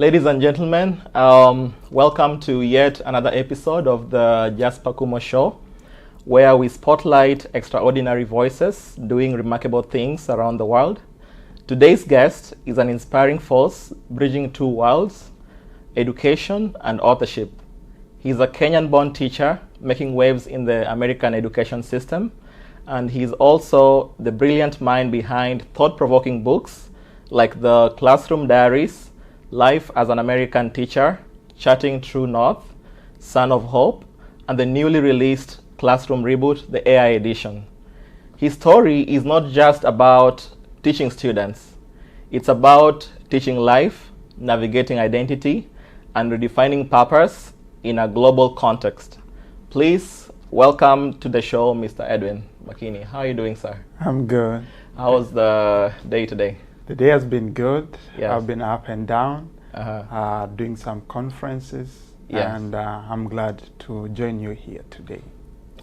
Ladies and gentlemen, welcome to yet another episode of the Jasper Kumo Show, where we spotlight extraordinary voices doing remarkable things around the world. Today's guest is an inspiring force bridging two worlds, education and authorship. He's a Kenyan-born teacher making waves in the American education system, and he's also the brilliant mind behind thought-provoking books like the Classroom Diaries, Life as an American Teacher, Charting True North, Son of Hope, and the newly released Classroom Reboot, the AI edition. His story is not just about teaching students. It's about teaching life, navigating identity, and redefining purpose in a global context. Please welcome to the show, Mr. Edwin Makini. How are you doing, sir? I'm good. How was the day today? The day has been good. Yes. I've been up and down, doing some conferences, and I'm glad to join you here today.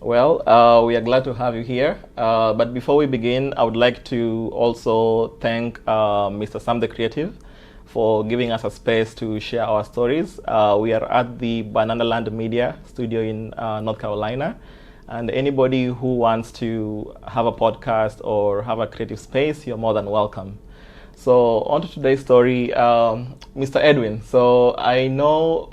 Well, we are glad to have you here. But before we begin, I would like to also thank Mr. Sam the Creative for giving us a space to share our stories. We are at the Banana Land Media studio in North Carolina. And anybody who wants to have a podcast or have a creative space, you're more than welcome. So on to today's story, Mr. Edwin. So I know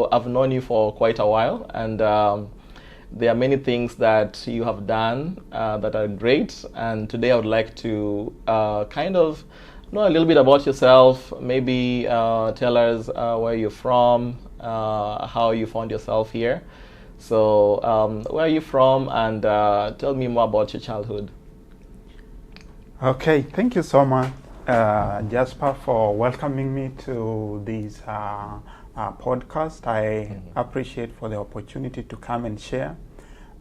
I've known you for quite a while, and there are many things that you have done that are great. And today I would like to kind of know a little bit about yourself, maybe tell us where you're from, how you found yourself here. So where are you from, and tell me more about your childhood. Okay, thank you so much, Jasper, for welcoming me to this podcast. I appreciate for the opportunity to come and share.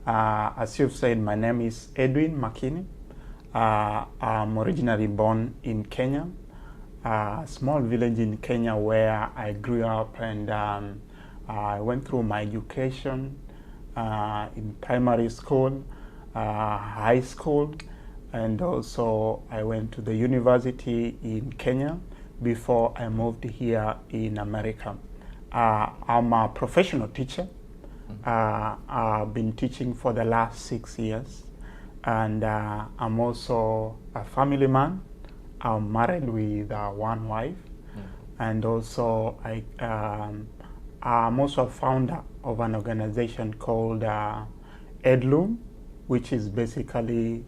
As you've said, my name is Edwin Makini. I'm originally born in Kenya, a small village in Kenya where I grew up, and I went through my education in primary school, high school, and also I went to the university in Kenya before I moved here in America. I'm a professional teacher. I've been teaching for the last 6 years, and I'm also a family man. I'm married with one wife, and also I'm also a founder of an organization called Edloom, which is basically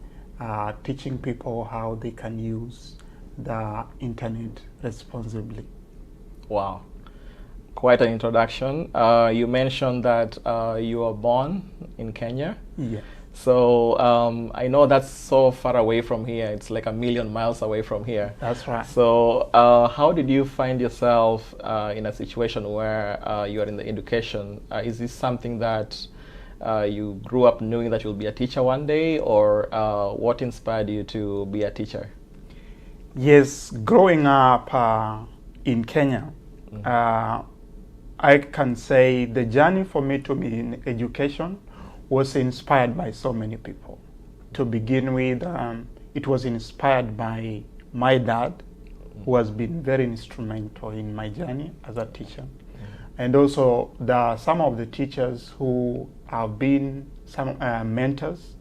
teaching people how they can use the internet responsibly. Wow, quite an introduction. You mentioned that you were born in Kenya. Yeah. So I know that's so far away from here. It's like a million miles away from here. That's right. So how did you find yourself in a situation where you are in the education? Is this something that you grew up knowing that you'll be a teacher one day, or what inspired you to be a teacher? Yes, growing up in Kenya, I can say the journey for me to be in education was inspired by so many people. To begin with, it was inspired by my dad, who has been very instrumental in my journey as a teacher. And also some of the teachers who have been some mentors.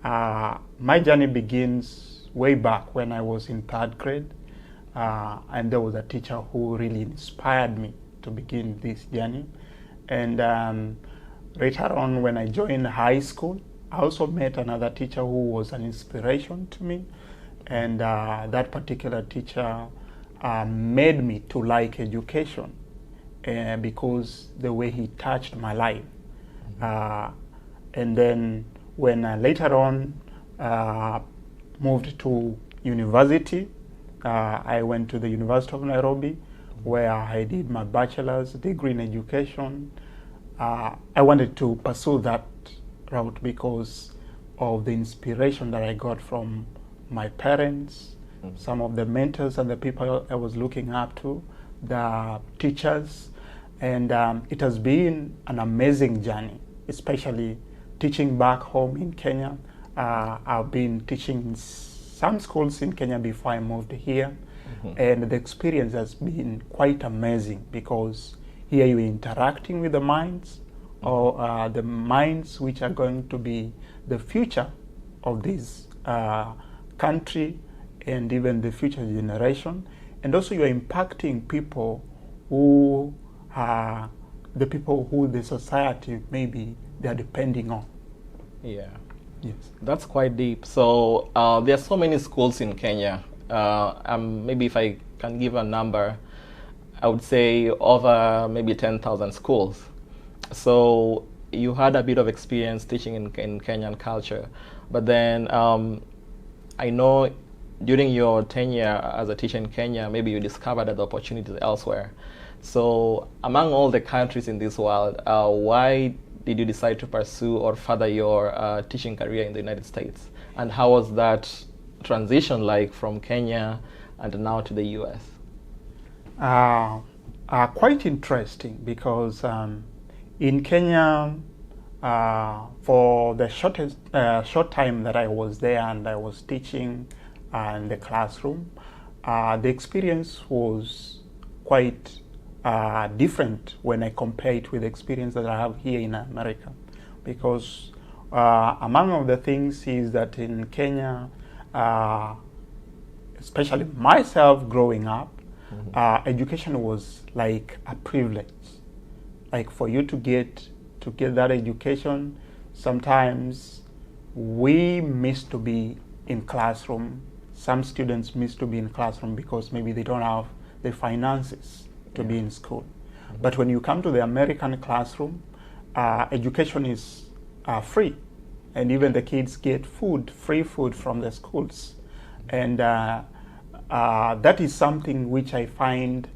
My journey begins way back when I was in 3rd grade, and there was a teacher who really inspired me to begin this journey. And later on, when I joined high school, I also met another teacher who was an inspiration to me, and that particular teacher made me to like education. Because the way he touched my life. And then when I later on moved to university, I went to the University of Nairobi, where I did my bachelor's degree in education. I wanted to pursue that route because of the inspiration that I got from my parents, some of the mentors and the people I was looking up to, the teachers. And it has been an amazing journey, especially teaching back home in Kenya. I've been teaching some schools in Kenya before I moved here. And the experience has been quite amazing, because here you're interacting with the minds, or the minds which are going to be the future of this country and even the future generation. And also you're impacting people who are the people who the society maybe they're depending on. Yeah. Yes. That's quite deep. So there are so many schools in Kenya. Maybe if I can give a number, I would say over maybe 10,000 schools. So you had a bit of experience teaching in Kenyan culture. But then I know during your tenure as a teacher in Kenya, maybe you discovered the opportunities elsewhere. So among all the countries in this world, why did you decide to pursue or further your teaching career in the United States? And how was that transition like from Kenya and now to the US? Quite interesting, because in Kenya, for the short time that I was there and I was teaching in the classroom, the experience was quite different when I compare it with the experience that I have here in America, because among of the things is that in Kenya, especially myself growing up, education was like a privilege. Like for you to get that education, sometimes we miss to be in classroom. Some students miss to be in classroom because maybe they don't have the finances to be in school. But when you come to the American classroom, education is free, and even the kids get free food from the schools. And that is something which I find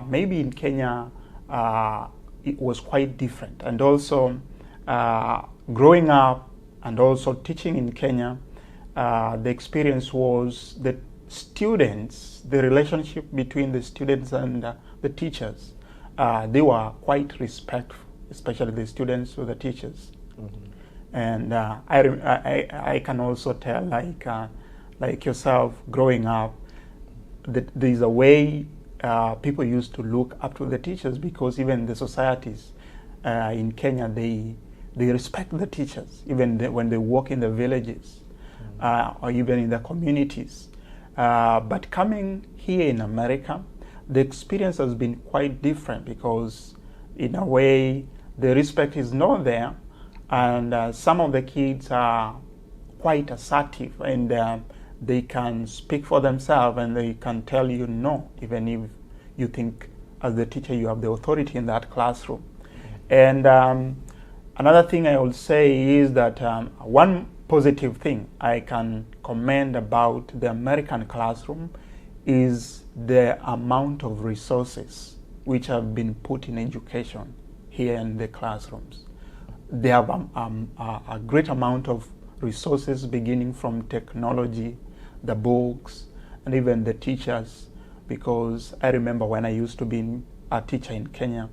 maybe in Kenya it was quite different. And also growing up and also teaching in Kenya, the experience was that students, the relationship between the students and the teachers, they were quite respectful, especially the students to the teachers. And I can also tell, like yourself growing up, that there's a way people used to look up to the teachers, because even the societies in Kenya, they respect the teachers, even when they work in the villages or even in the communities. But coming here in America, the experience has been quite different, because in a way the respect is not there, and some of the kids are quite assertive, and they can speak for themselves, and they can tell you no, even if you think as the teacher you have the authority in that classroom. And another thing I will say is that one positive thing I can commend about the American classroom is the amount of resources which have been put in education here in the classrooms. They have a great amount of resources, beginning from technology, the books, and even the teachers. Because I remember when I used to be a teacher in Kenya,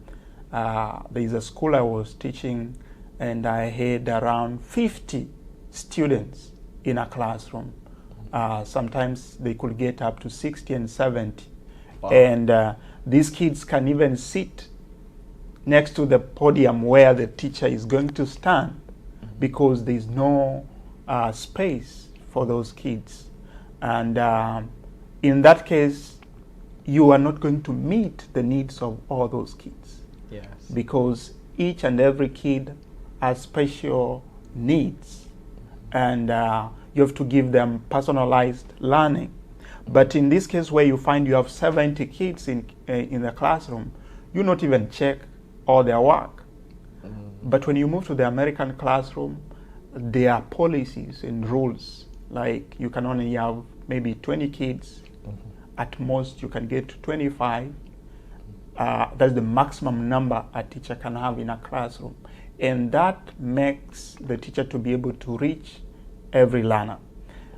there is a school I was teaching, and I had around 50 students in a classroom. Sometimes they could get up to 60 and 70. Wow. And these kids can even sit next to the podium where the teacher is going to stand, because there's no space for those kids. And in that case, you are not going to meet the needs of all those kids. Yes. Because each and every kid has special needs, and you have to give them personalized learning. But in this case, where you find you have 70 kids in the classroom, you not even check all their work. But when you move to the American classroom, there are policies and rules. Like you can only have maybe 20 kids. At most, you can get to 25. That's the maximum number a teacher can have in a classroom. And that makes the teacher to be able to reach every learner.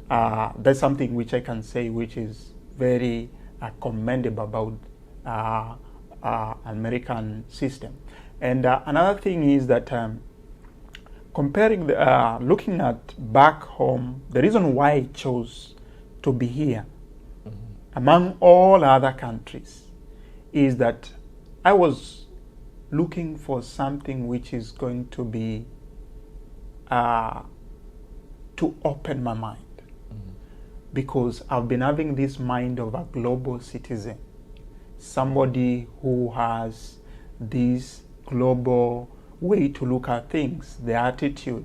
That's something which I can say which is very commendable about American system. And another thing is that comparing, looking at back home, the reason why I chose to be here among all other countries, is that I was looking for something which is going to be to open my mind, because I've been having this mind of a global citizen, somebody who has this global way to look at things, the attitude.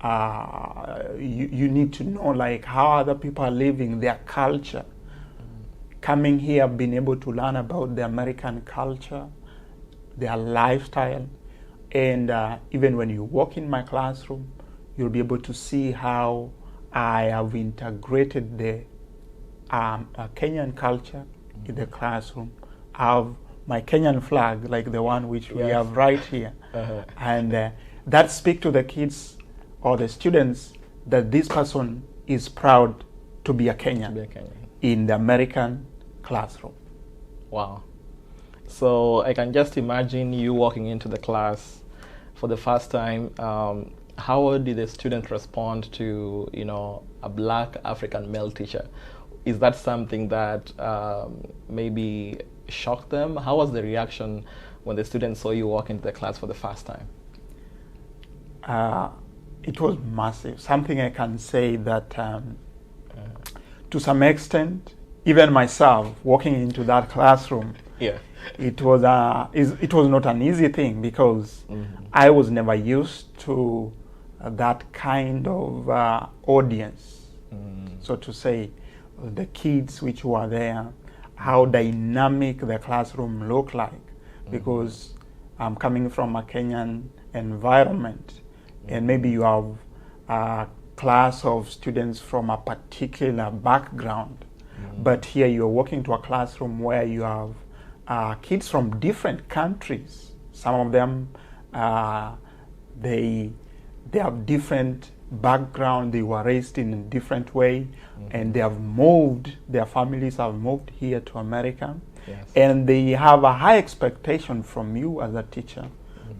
You need to know like how other people are living, their culture. Coming here, I've been able to learn about the American culture, their lifestyle, and even when you walk in my classroom, you'll be able to see how I have integrated the Kenyan culture in the classroom. I have my Kenyan flag, like the one which we have right here, and that speaks to the kids or the students that this person is proud to be a Kenyan, in the American classroom. Wow. So I can just imagine you walking into the class for the first time. How did the students respond to, a black African male teacher? Is that something that maybe shocked them? How was the reaction when the students saw you walk into the class for the first time? It was massive. Something I can say that to some extent, even myself walking into that classroom, it was not an easy thing, because I was never used to that kind of audience, so to say, the kids which were there, how dynamic the classroom looked like, because I'm coming from a Kenyan environment, and maybe you have a class of students from a particular background, but here you're walking to a classroom where you have kids from different countries. Some of them, they have different background, they were raised in a different way, and they have moved, their families have moved here to America, and they have a high expectation from you as a teacher,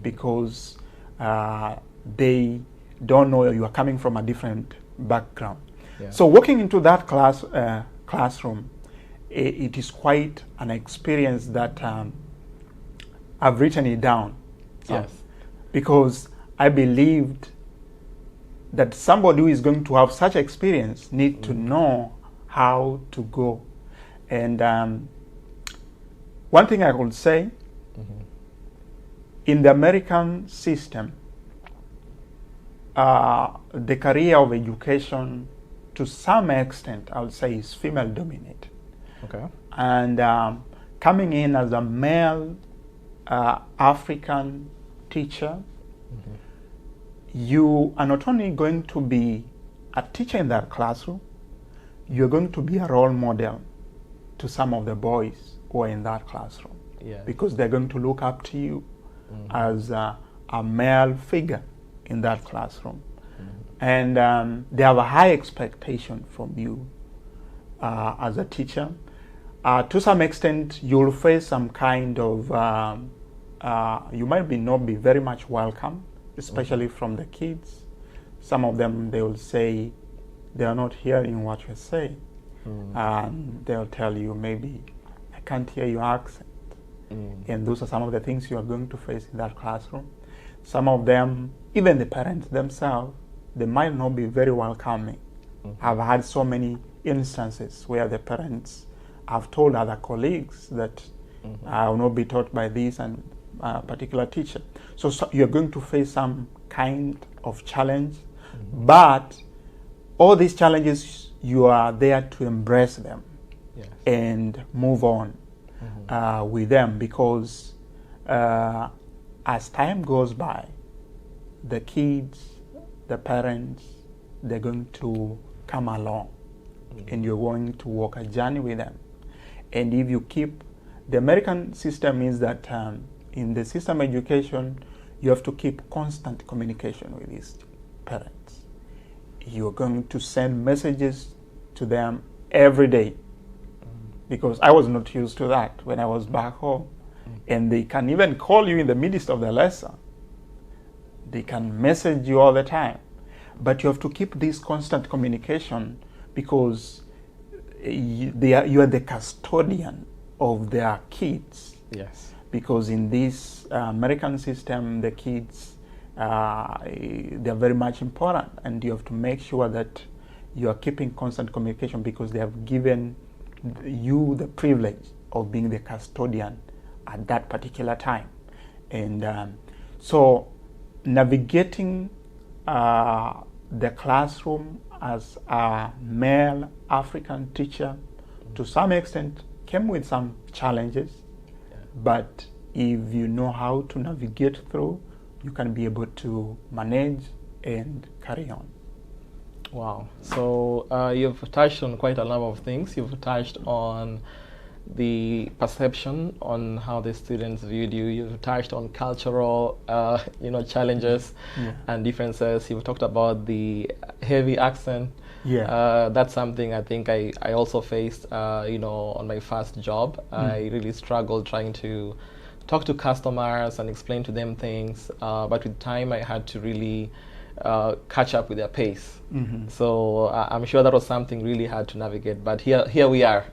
because they don't know you are coming from a different background. So walking into that classroom, it is quite an experience that I've written it down. Because I believed that somebody who is going to have such experience need to know how to go. And one thing I could say, in the American system, the career of education, to some extent, I would say, is female dominated. And coming in as a male African teacher, you are not only going to be a teacher in that classroom, you're going to be a role model to some of the boys who are in that classroom, because they're going to look up to you as a male figure in that classroom. And they have a high expectation from you as a teacher. To some extent, you'll face some kind of, you might not be very much welcome, especially from the kids. Some of them, they will say they are not hearing what you say. And they'll tell you, maybe, I can't hear your accent. And those are some of the things you are going to face in that classroom. Some of them, even the parents themselves, they might not be very welcoming. I've had so many instances where the parents have told other colleagues that I will not be taught by this and particular teacher. So you're going to face some kind of challenge, but all these challenges, you are there to embrace them and move on with them, because as time goes by, the kids, the parents, they're going to come along, and you're going to walk a journey with them. And if you keep, the American system is that in the system education, you have to keep constant communication with these parents. You're going to send messages to them every day, because I was not used to that when I was back home. And they can even call you in the midst of the lesson. They can message you all the time. But you have to keep this constant communication, because you are the custodian of their kids. Yes. Because in this American system, the kids, they're very much important, and you have to make sure that you are keeping constant communication, because they have given you the privilege of being the custodian at that particular time. And so navigating the classroom as a male African teacher, to some extent, came with some challenges. But if you know how to navigate through, you can be able to manage and carry on. Wow. So you've touched on quite a number of things. You've touched on the perception on how the students viewed you. You've touched on cultural, challenges and differences. You've talked about the heavy accent. Yeah. That's something I think I also faced, on my first job. I really struggled trying to talk to customers and explain to them things. But with time, I had to really catch up with their pace. So I'm sure that was something really hard to navigate. But here we are,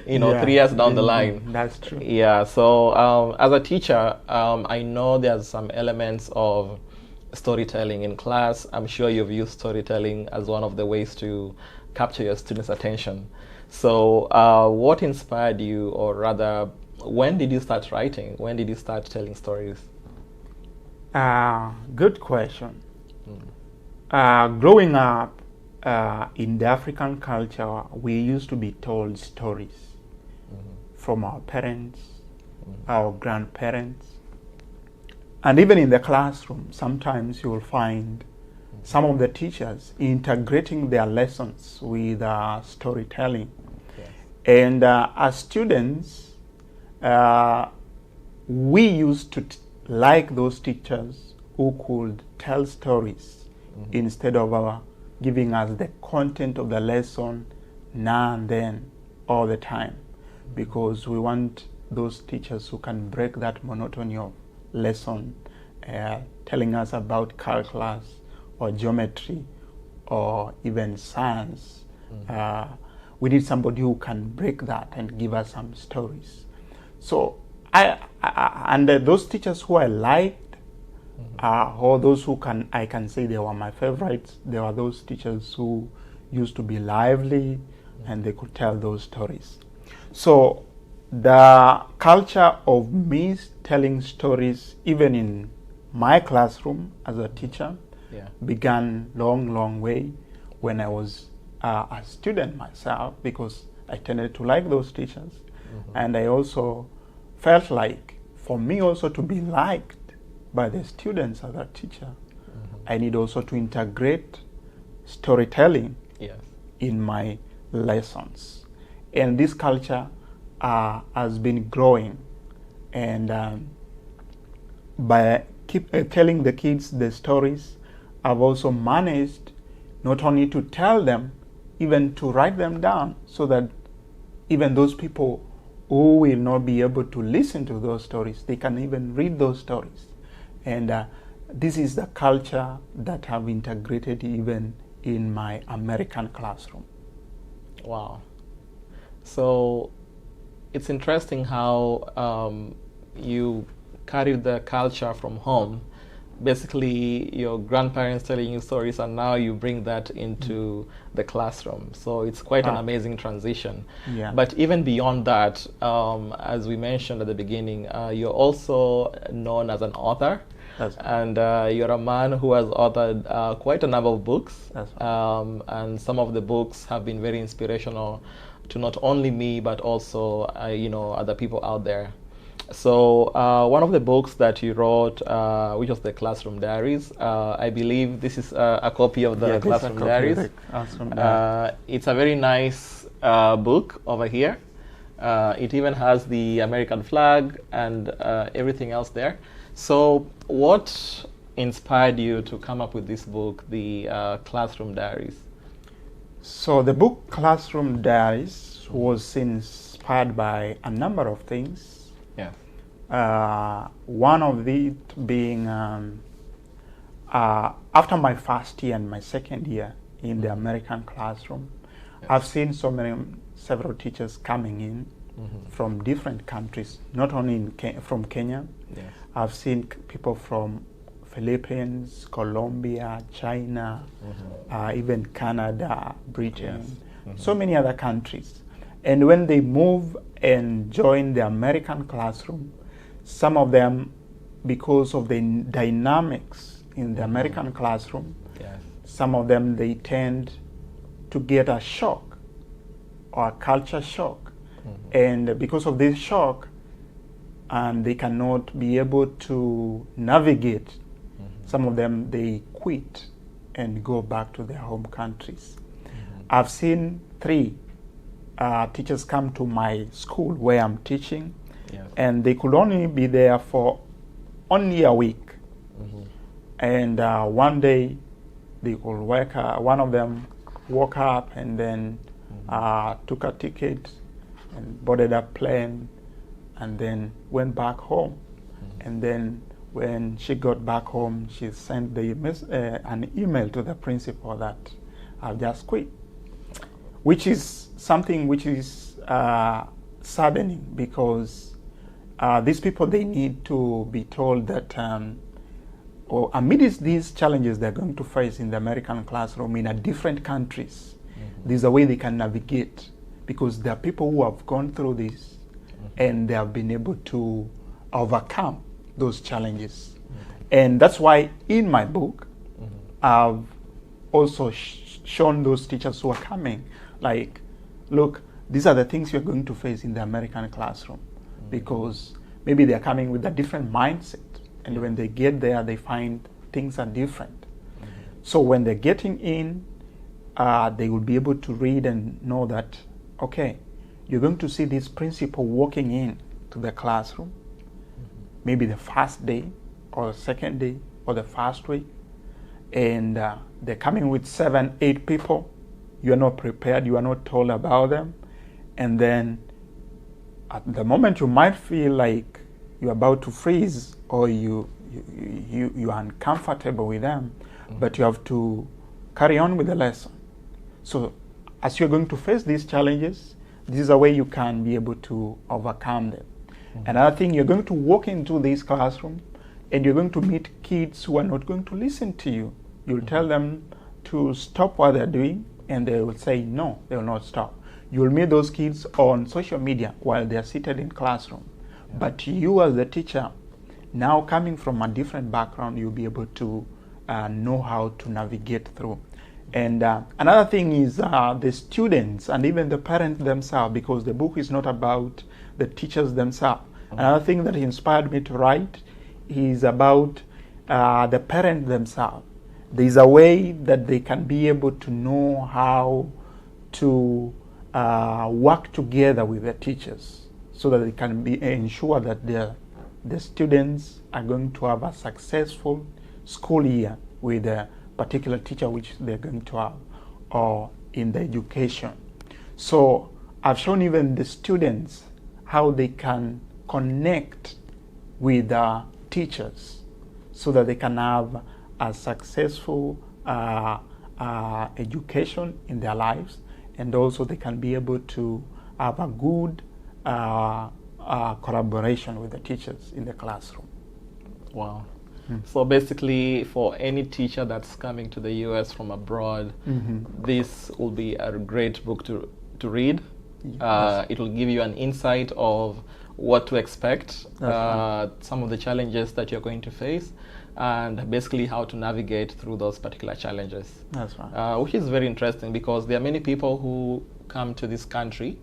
3 years down the line. That's true. Yeah. So as a teacher, I know there's some elements of storytelling in class. I'm sure you've used storytelling as one of the ways to capture your students' attention. So what inspired you, or rather, when did you start writing? When did you start telling stories? Good question. Growing up in the African culture, we used to be told stories from our parents, our grandparents. And even in the classroom, sometimes you will find some of the teachers integrating their lessons with storytelling. Yes. And as students, we used to like those teachers who could tell stories instead of giving us the content of the lesson now and then, all the time. Because we want those teachers who can break that monotony of lesson, telling us about calculus or geometry or even science. We need somebody who can break that and give us some stories. So those teachers who I liked, or those who I can say they were my favorites, they were those teachers who used to be lively and they could tell those stories. So the culture of me telling stories, even in my classroom as a teacher, began long way when I was a student myself, because I tended to like those teachers. And I also felt like, for me also to be liked by the students as a teacher, I need also to integrate storytelling in my lessons. And this culture has been growing, and by telling the kids the stories, I've also managed not only to tell them, even to write them down, so that even those people who will not be able to listen to those stories, they can even read those stories. And this is the culture that I've integrated even in my American classroom. Wow. So it's interesting how you carried the culture from home. Basically, your grandparents telling you stories, and now you bring that into the classroom. So it's quite an amazing transition. Yeah. But even beyond that, as we mentioned at the beginning, you're also known as an author. And you're a man who has authored quite a number of books. And some of the books have been very inspirational to not only me, but also other people out there. So one of the books that you wrote, which was the Classroom Diaries, I believe this is a copy of the Classroom Diaries. It's a very nice book over here. It even has the American flag and everything else there. So what inspired you to come up with this book, the Classroom Diaries? So the book Classroom Diaries was inspired by a number of things. One of it being after my first year and my second year in the American classroom, I've seen several teachers coming in from different countries, not only from Kenya. Yes. I've seen people from Philippines, Colombia, China, even Canada, Britain, so many other countries. And when they move and join the American classroom, some of them, because of the dynamics in the American classroom, some of them, they tend to get a shock or a culture shock. And because of this shock, and they cannot be able to navigate, some of them, they quit and go back to their home countries. I've seen 3 teachers come to my school where I'm teaching, and they could only be there for only a week. And one day, they could work. One of them woke up and then took a ticket and boarded a plane and then went back home. And then when she got back home, she sent an email to the principal that I've just quit, which is something which is saddening, because these people, they need to be told that amidst these challenges they're going to face in the American classroom in different countries, there's a way they can navigate, because there are people who have gone through this and they have been able to overcome those challenges. And that's why in my book, I've also shown those teachers who are coming, like, look, these are the things you're going to face in the American classroom, because maybe they're coming with a different mindset. And when they get there, they find things are different. So when they're getting in, they will be able to read and know that, okay, you're going to see this principal walking in to the classroom, maybe the first day or the second day or the first week, and they're coming with 7, 8 people. You are not prepared, you are not told about them. And then at the moment you might feel like you're about to freeze, or you are uncomfortable with them, but you have to carry on with the lesson. So as you're going to face these challenges, this is a way you can be able to overcome them. Another thing, you're going to walk into this classroom and you're going to meet kids who are not going to listen to you. You'll tell them to stop what they're doing and they will say no, they will not stop. You'll meet those kids on social media while they're seated in classroom. But you as the teacher, now coming from a different background, you'll be able to know how to navigate through. And another thing is the students and even the parents themselves, because the book is not about the teachers themselves. Another thing that inspired me to write is about the parents themselves. There's a way that they can be able to know how to work together with the teachers, so that they can ensure that the students are going to have a successful school year with a particular teacher which they're going to have, or in the education. So I've shown even the students how they can connect with teachers so that they can have a successful education in their lives, and also they can be able to have a good collaboration with the teachers in the classroom. Wow. So basically, for any teacher that's coming to the US from abroad, this will be a great book to read. Yes. It will give you an insight of what to expect, some of the challenges that you're going to face, and basically how to navigate through those particular challenges. That's right. Which is very interesting, because there are many people who come to this country.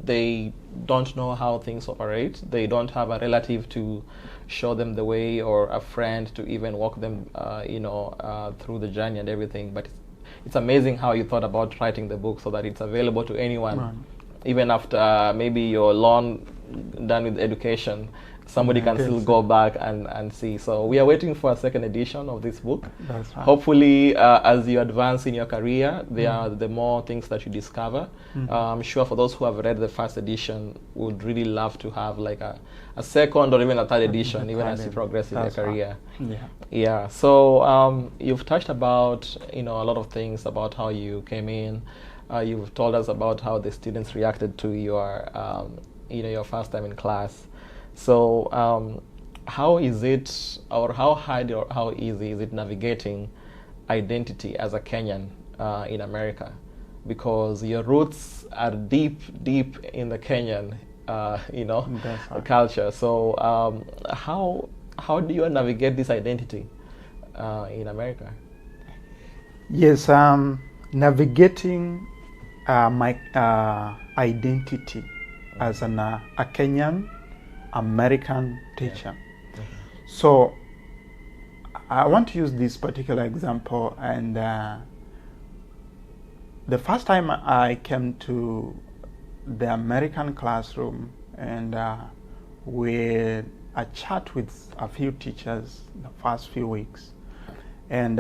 They don't know how things operate. They don't have a relative to show them the way, or a friend to even walk them, through the journey and everything. But it's amazing how you thought about writing the book so that it's available to anyone, even after maybe you're long done with education. Somebody can still go back and see. So we are waiting for a second edition of this book. That's right. Hopefully, as you advance in your career, there are the more things that you discover. I'm sure for those who have read the first edition, would really love to have like a second or even a third edition, even as you progress in your career. Right. So you've touched about a lot of things about how you came in. You've told us about how the students reacted to your, your first time in class. So, how is it, or how hard or how easy is it navigating identity as a Kenyan in America? Because your roots are deep in the Kenyan, culture. So, how do you navigate this identity in America? Yes, navigating my identity as a Kenyan American teacher. Yeah. So I want to use this particular example, and the first time I came to the American classroom, and we chat with a few teachers the first few weeks, and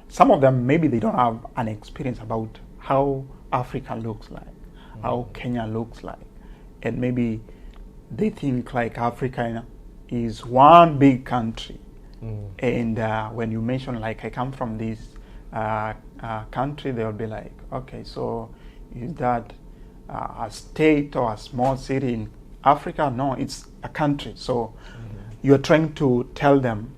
some of them, maybe they don't have an experience about how Africa looks like, how Kenya looks like, and maybe they think like Africa is one big country. And when you mention like I come from this country, they'll be like, okay, so is that a state or a small city in Africa? No, it's a country. So you're trying to tell them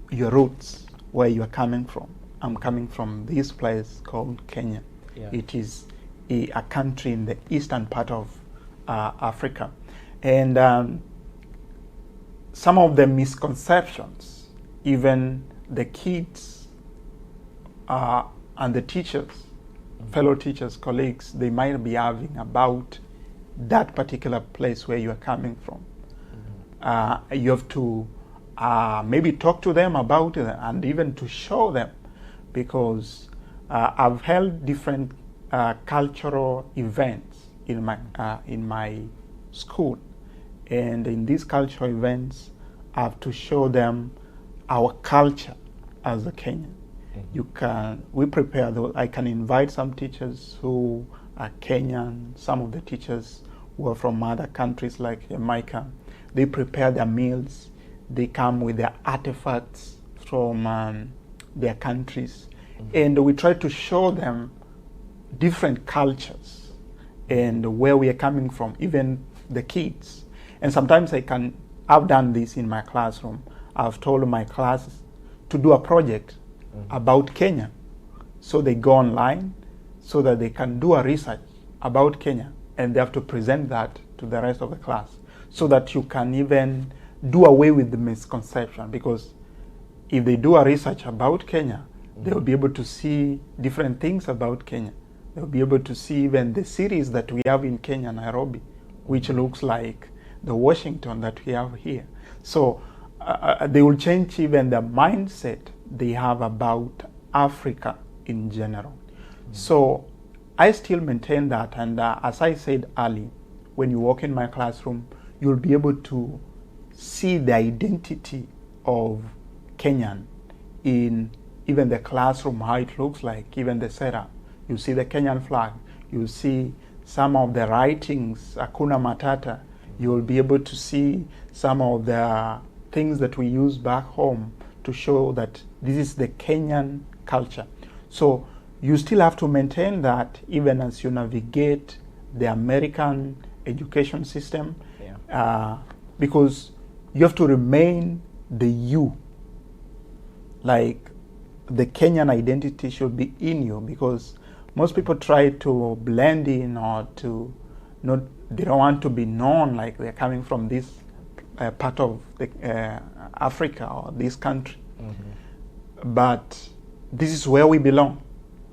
your roots, where you are coming from. I'm coming from this place called Kenya. Yeah. It is a country in the eastern part of Africa. And some of the misconceptions, even the kids and the teachers, fellow teachers, colleagues, they might be having about that particular place where you are coming from. You have to maybe talk to them about it, and even to show them, because I've held different cultural events in my school, and in these cultural events I have to show them our culture as a Kenyan. We prepare I can invite some teachers who are Kenyan, some of the teachers who are from other countries like Jamaica. They prepare their meals, they come with their artifacts from their countries, and we try to show them different cultures and where we are coming from, even the kids. And sometimes I've done this in my classroom. I've told my classes to do a project about Kenya. So they go online so that they can do a research about Kenya, and they have to present that to the rest of the class, so that you can even do away with the misconception. Because if they do a research about Kenya, they will be able to see different things about Kenya. They'll be able to see even the cities that we have in Kenya, Nairobi, which looks like the Washington that we have here. So they will change even the mindset they have about Africa in general. So I still maintain that, and as I said earlier, when you walk in my classroom, you'll be able to see the identity of Kenyan in even the classroom, how it looks like, even the setup. You see the Kenyan flag, you see some of the writings, Hakuna Matata. You will be able to see some of the things that we use back home to show that this is the Kenyan culture. So you still have to maintain that even as you navigate the American education system, because you have to remain the you. Like the Kenyan identity should be in you, because most people try to blend in, or they don't want to be known like they're coming from this part of Africa or this country. But this is where we belong.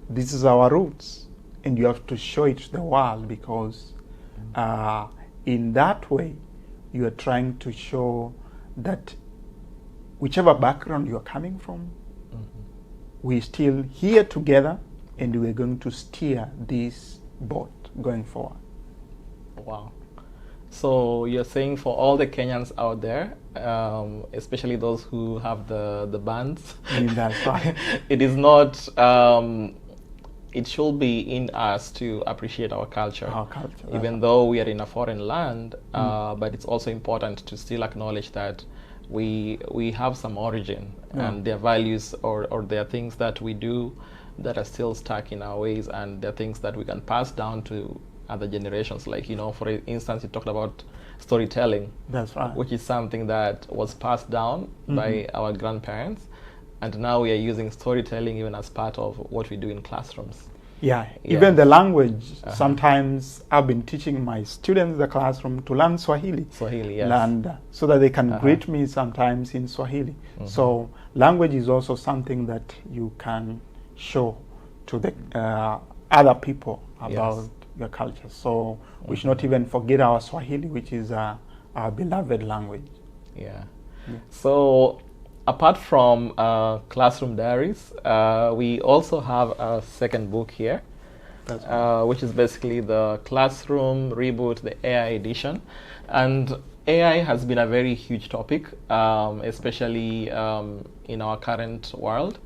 This is our roots, and you have to show it to the world, because in that way you are trying to show that whichever background you are coming from, we're still here together, and we're going to steer this boat going forward. Wow. So you're saying for all the Kenyans out there, especially those who have the bands, that's right. It is not, it should be in us to appreciate our culture. Even though we are in a foreign land, but it's also important to still acknowledge that we have some origin, and their values or their things that we do that are still stuck in our ways, and they're things that we can pass down to other generations. Like, for instance, you talked about storytelling. That's right. Which is something that was passed down by our grandparents, and now we are using storytelling even as part of what we do in classrooms. Yeah, even the language. Sometimes I've been teaching my students in the classroom to learn Swahili. Swahili, yes. And so that they can greet me sometimes in Swahili. So language is also something that you can show to the other people about your culture. So we should not even forget our Swahili, which is our beloved language. Yeah. So apart from Classroom Diaries, we also have a second book here, which is basically the Classroom Reboot, the AI edition. And AI has been a very huge topic, especially in our current world.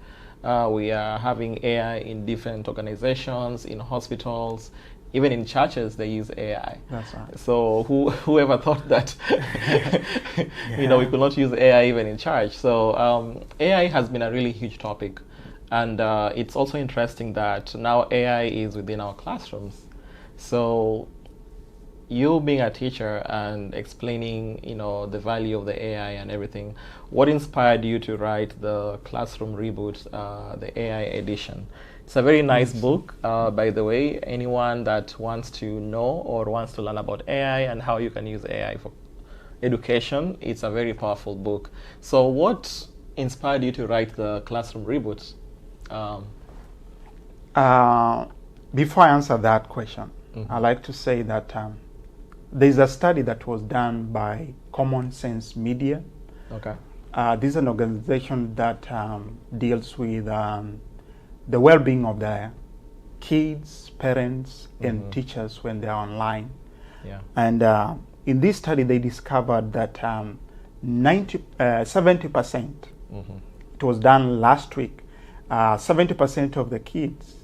We are having AI in different organizations, in hospitals, even in churches they use AI. That's right. So whoever thought that we could not use AI even in church. So AI has been a really huge topic, and it's also interesting that now AI is within our classrooms. So you being a teacher and explaining the value of the AI and everything, what inspired you to write the Classroom Reboot, the AI edition? It's a very nice book, by the way. Anyone that wants to know or wants to learn about AI and how you can use AI for education, it's a very powerful book. So what inspired you to write the Classroom Reboot? Before I answer that question, I'd like to say that there's a study that was done by Common Sense Media. Okay. This is an organization that deals with the well-being of the kids, parents, and teachers when they're online. Yeah. And in this study, they discovered that 70%, it was done last week, 70% of the kids,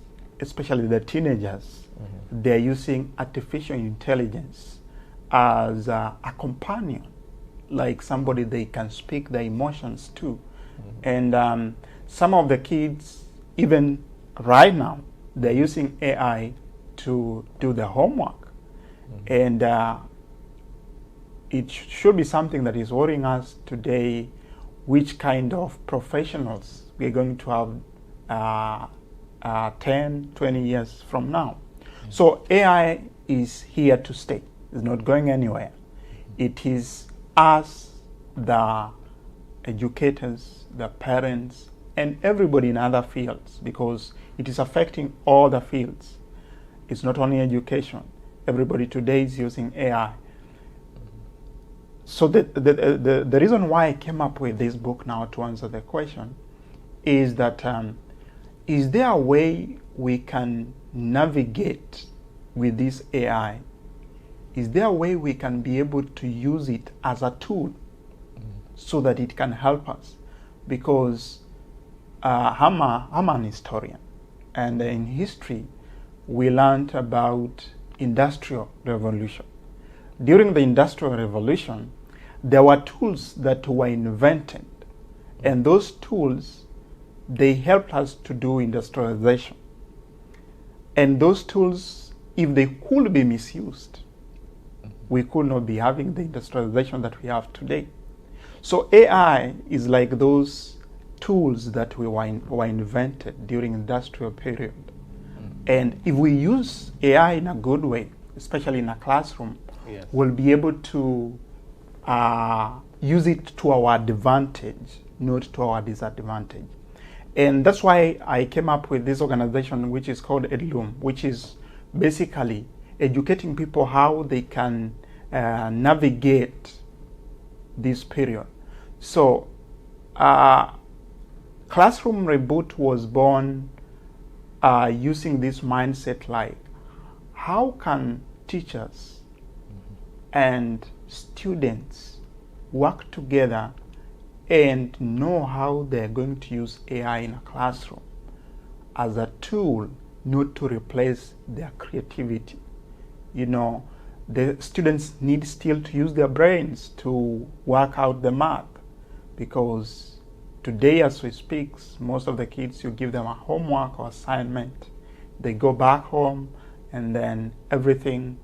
especially the teenagers, they're using artificial intelligence as a companion, like somebody they can speak their emotions to. And some of the kids, even right now, they're using AI to do the homework. And it should be something that is worrying us today, which kind of professionals we're going to have 10, 20 years from now. So AI is here to stay. It's not going anywhere. It is us, the educators, the parents, and everybody in other fields, because it is affecting all the fields. It's not only education. Everybody today is using AI. So the reason why I came up with this book now to answer the question is that is there a way we can navigate with this AI? Is there a way we can be able to use it as a tool so that it can help us? Because I'm an historian, and in history we learned about Industrial Revolution. During the Industrial Revolution, there were tools that were invented, and those tools, they helped us to do industrialization. And those tools, if they could be misused, we could not be having the industrialization that we have today. So AI is like those tools that were invented during industrial period. And if we use AI in a good way, especially in a classroom, we'll be able to use it to our advantage, not to our disadvantage. And that's why I came up with this organization, which is called Edloom, which is basically educating people how they can navigate this period. So Classroom Reboot was born using this mindset, like how can teachers and students work together and know how they're going to use AI in a classroom as a tool, not to replace their creativity. You know, the students need still to use their brains to work out the math, because today as we speak, most of the kids, you give them a homework or assignment, they go back home, and then everything,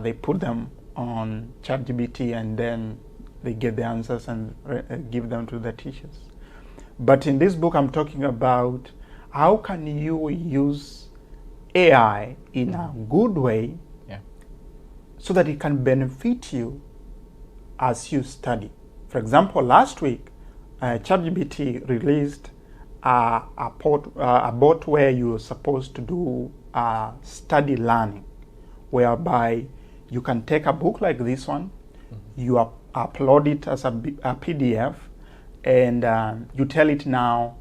they put them on ChatGPT, and then they get the answers and give them to the teachers. But in this book, I'm talking about how can you use AI in a good way, so that it can benefit you as you study. For example, last week, ChatGPT released a bot where you're supposed to do study learning, whereby you can take a book like this one, you upload it as a PDF, and you tell it now,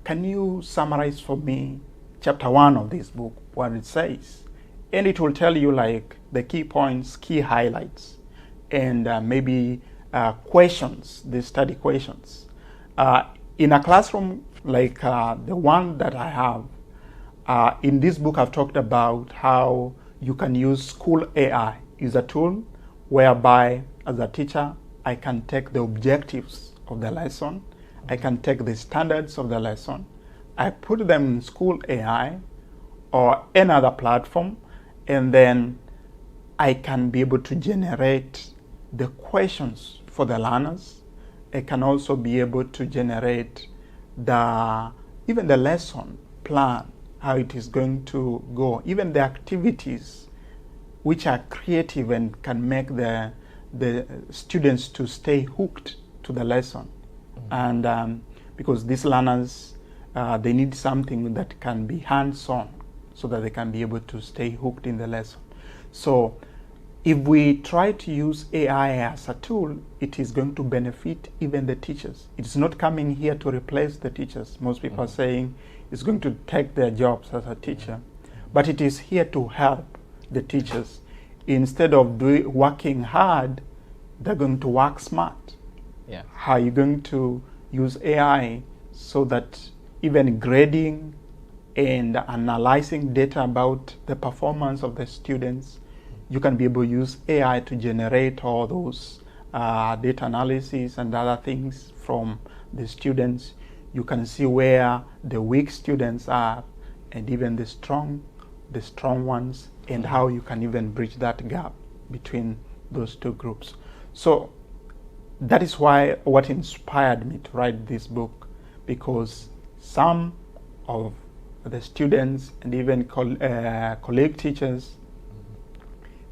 can you summarize for me chapter 1 of this book, what it says? And it will tell you like the key points, key highlights, and maybe questions, the study questions. In a classroom like the one that I have, in this book I've talked about how you can use school AI. Is a tool whereby as a teacher I can take the objectives of the lesson, I can take the standards of the lesson, I put them in school AI or any other platform, and then I can be able to generate the questions for the learners. I can also be able to generate even the lesson plan, how it is going to go, even the activities which are creative and can make the students to stay hooked to the lesson. And because these learners, they need something that can be hands-on so that they can be able to stay hooked in the lesson. So if we try to use AI as a tool, it is going to benefit even the teachers. It's not coming here to replace the teachers. Most people are saying it's going to take their jobs as a teacher, but it is here to help the teachers. Instead of working hard, they're going to work smart. How are you going to use AI so that even grading and analyzing data about the performance of the students, you can be able to use AI to generate all those data analysis and other things from the students. You can see where the weak students are and even the strong ones, and how you can even bridge that gap between those two groups. So that is what inspired me to write this book, because some of the students and even colleague teachers,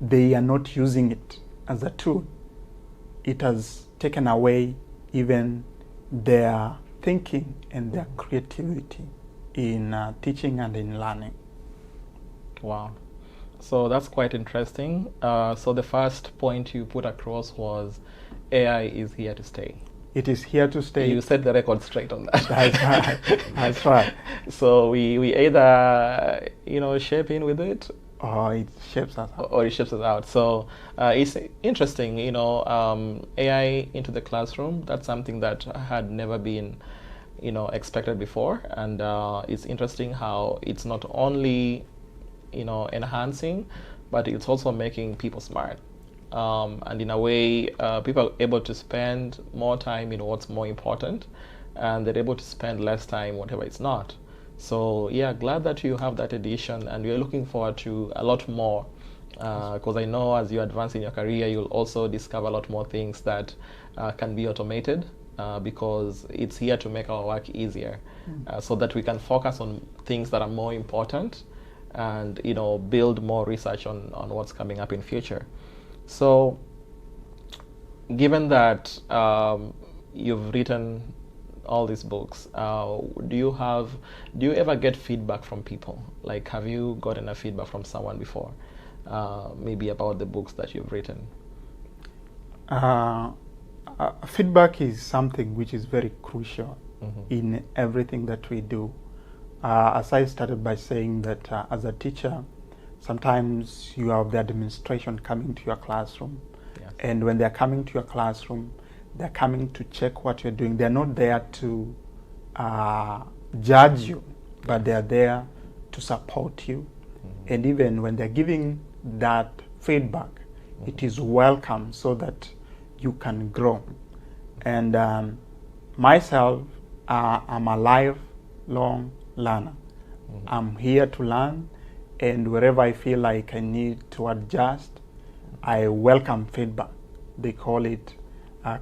they are not using it as a tool. It has taken away even their thinking and their creativity in teaching and in learning. Wow. So that's quite interesting. So the first point you put across was AI is here to stay. It is here to stay. You set the record straight on that. That's right. That's right. So we either shape in with it, or it shapes us out. Or it shapes us out. So it's interesting, AI into the classroom. That's something that had never been, expected before, and it's interesting how it's not only enhancing, but it's also making people smart. And in a way, people are able to spend more time in what's more important, and they're able to spend less time whatever it's not. So yeah, glad that you have that edition, and we're looking forward to a lot more, because I know as you advance in your career, you'll also discover a lot more things that can be automated, because it's here to make our work easier, so that we can focus on things that are more important, and build more research on what's coming up in future. So given that you've written all these books, do you ever get feedback from people? Like, have you gotten a feedback from someone before, maybe about the books that you've written? Feedback is something which is very crucial in everything that we do. As I started by saying that as a teacher, sometimes you have the administration coming to your classroom. Yes. And when they're coming to your classroom, they're coming to check what you're doing. They're not there to judge you, but they're there to support you. And even when they're giving that feedback, it is welcome so that you can grow. And myself, I'm a lifelong learner. I'm here to learn, and wherever I feel like I need to adjust, I welcome feedback. They call it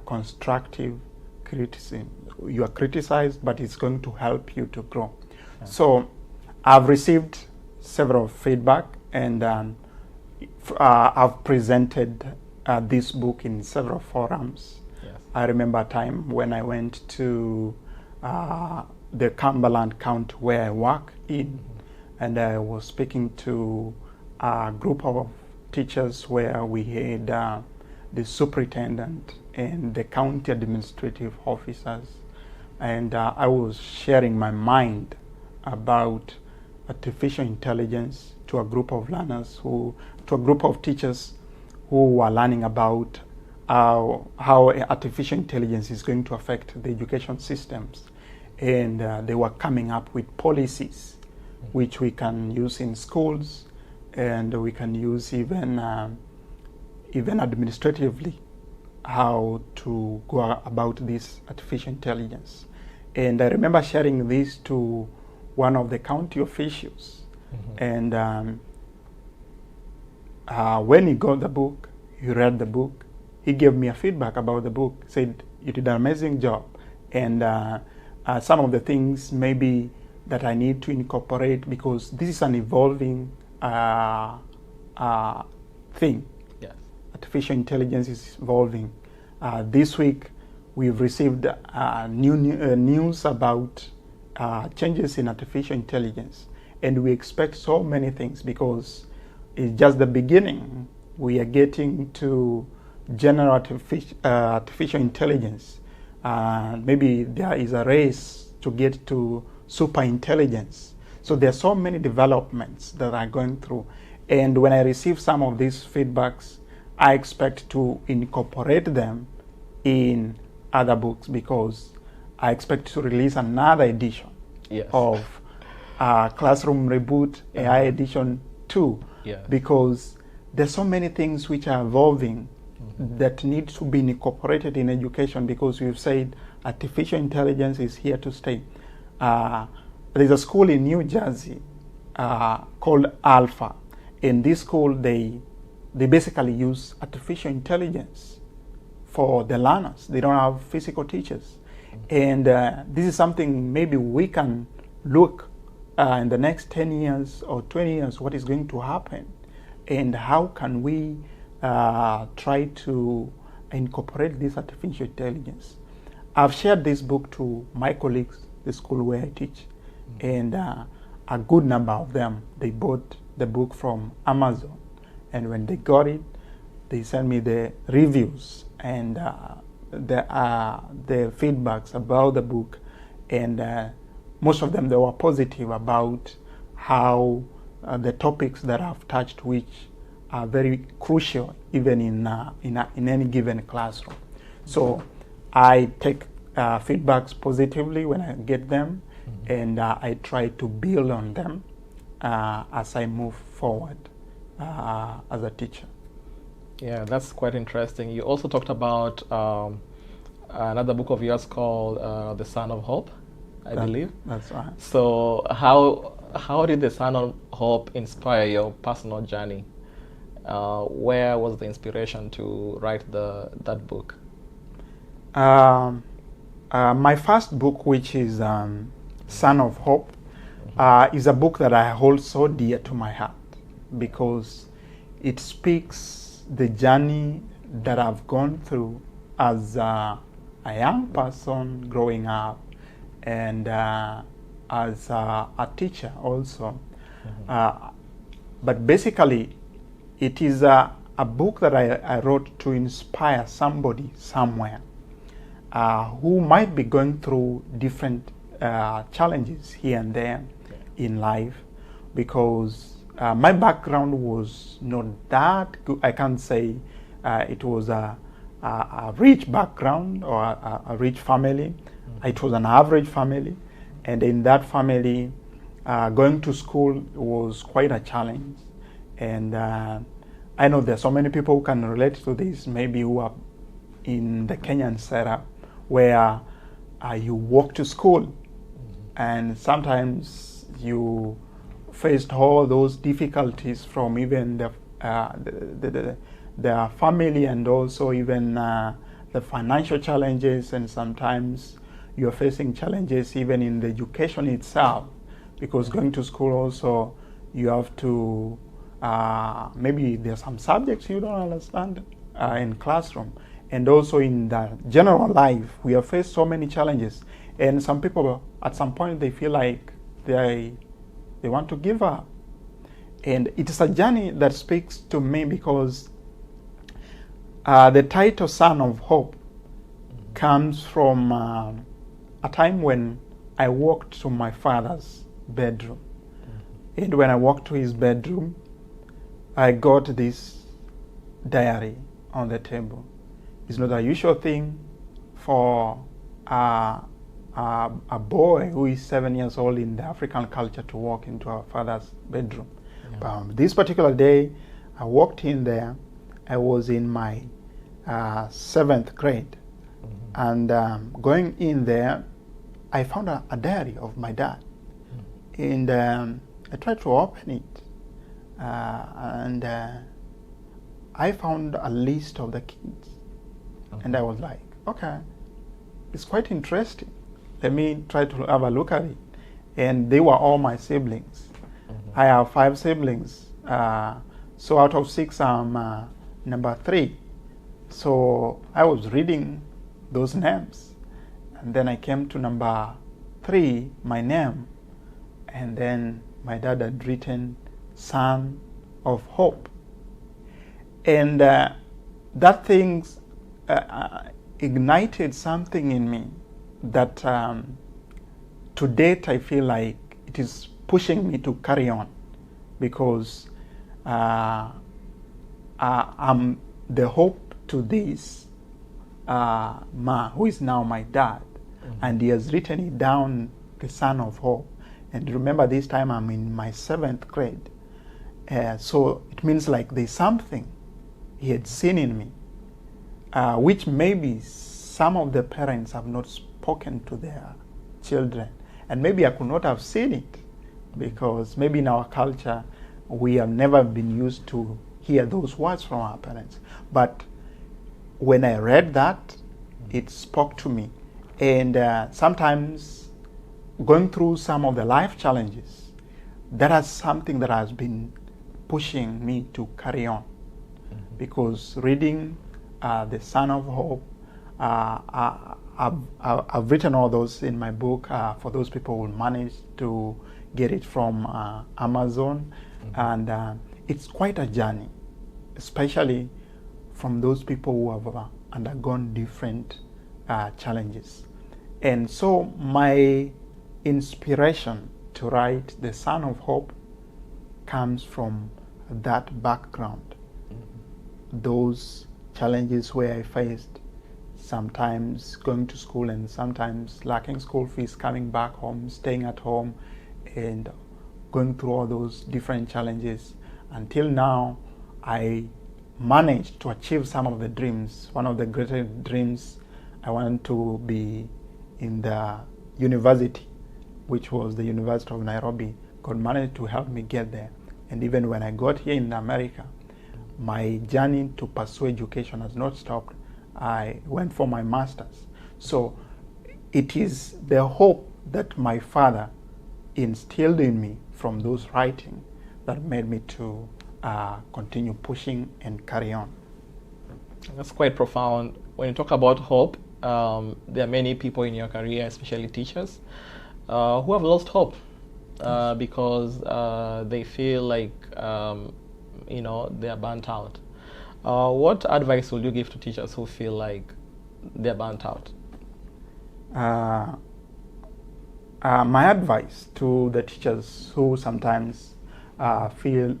constructive criticism. You are criticized, but it's going to help you to grow. Yeah. So I've received several feedback, and I've presented this book in several forums. Yes. I remember a time when I went to the Cumberland County where I work in, and I was speaking to a group of teachers where we had the superintendent and the county administrative officers, and I was sharing my mind about artificial intelligence to a group of learners to a group of teachers who were learning about how artificial intelligence is going to affect the education systems. And they were coming up with policies which we can use in schools, and we can use even administratively how to go about this artificial intelligence. And I remember sharing this to one of the county officials, and when he got the book, he read the book, he gave me a feedback about the book, said, "You did an amazing job, and some of the things maybe that I need to incorporate, because this is an evolving thing." Yes. Artificial intelligence is evolving. This week, we've received news about changes in artificial intelligence, and we expect so many things because it's just the beginning. We are getting to general artificial intelligence. Maybe there is a race to get to super intelligence. So there are so many developments that are going through. And when I receive some of these feedbacks, I expect to incorporate them in other books, because I expect to release another edition of Classroom Reboot, AI Edition 2, because there's so many things which are evolving that need to be incorporated in education, because we've said artificial intelligence is here to stay. There's a school in New Jersey called Alpha. In this school, they basically use artificial intelligence for the learners. They don't have physical teachers. And this is something maybe we can look in the next 10 years or 20 years, what is going to happen, and how can we try to incorporate this artificial intelligence. I've shared this book to my colleagues, the school where I teach, and a good number of them, they bought the book from Amazon, and when they got it, they sent me the reviews and the feedbacks about the book, and most of them, they were positive about how the topics that I've touched, which are very crucial even in any given classroom. So I take feedbacks positively when I get them, and I try to build on them as I move forward as a teacher. Yeah, that's quite interesting. You also talked about another book of yours called The Son of Hope, I believe. That's right. So how did The Son of Hope inspire your personal journey? Where was the inspiration to write that book? My first book, which is Son of Hope, is a book that I hold so dear to my heart, because it speaks the journey that I've gone through as a young person growing up, and as a teacher also. But basically, it is a book that I wrote to inspire somebody somewhere who might be going through different challenges here and there in life, because my background was not that good. I can't say it was a rich background or a rich family. It was an average family, and in that family, going to school was quite a challenge. And I know there's so many people who can relate to this, maybe who are in the Kenyan setup, where you walk to school, and sometimes you faced all those difficulties from even the family, and also even the financial challenges, and sometimes you're facing challenges even in the education itself, because going to school also you have to maybe there's some subjects you don't understand in classroom, and also in the general life we have faced so many challenges, and some people at some point they feel like they want to give up. And it is a journey that speaks to me, because the title Son of Hope comes from a time when I walked to my father's bedroom. And when I walked to his bedroom, I got this diary on the table. It's not a usual thing for a boy who is 7 years old in the African culture to walk into our father's bedroom. Yeah. But this particular day, I walked in there. I was in my 7th grade. And going in there, I found a diary of my dad. And I tried to open it. And I found a list of the kids. And I was like, okay, it's quite interesting. Let me try to have a look at it. And they were all my siblings. I have 5 siblings. So out of 6, I'm number 3. So I was reading those names. And then I came to number 3, my name. And then my dad had written Son of Hope. And that thing ignited something in me that to date I feel like it is pushing me to carry on, because I'm the hope to this man who is now my dad. And he has written it down, the Son of Hope. And remember, this time I'm in my 7th grade. So it means like there's something he had seen in me, which maybe some of the parents have not spoken to their children. And maybe I could not have seen it, because maybe in our culture we have never been used to hear those words from our parents. But when I read that, it spoke to me. And sometimes going through some of the life challenges, that is something that has been pushing me to carry on. Because reading the Son of Hope, I've written all those in my book for those people who manage to get it from Amazon. And it's quite a journey, especially from those people who have undergone different challenges. And so my inspiration to write the Son of Hope comes from that background. Those challenges where I faced, sometimes going to school and sometimes lacking school fees, coming back home, staying at home, and going through all those different challenges. Until now, I managed to achieve some of the dreams. One of the greatest dreams, I wanted to be in the university, which was the University of Nairobi. God managed to help me get there. And even when I got here in America, my journey to pursue education has not stopped. I went for my master's. So it is the hope that my father instilled in me from those writings that made me to continue pushing and carry on. That's quite profound. When you talk about hope, there are many people in your career, especially teachers, who have lost hope because they feel like they are burnt out. What advice will you give to teachers who feel like they're burnt out? My advice to the teachers who sometimes feel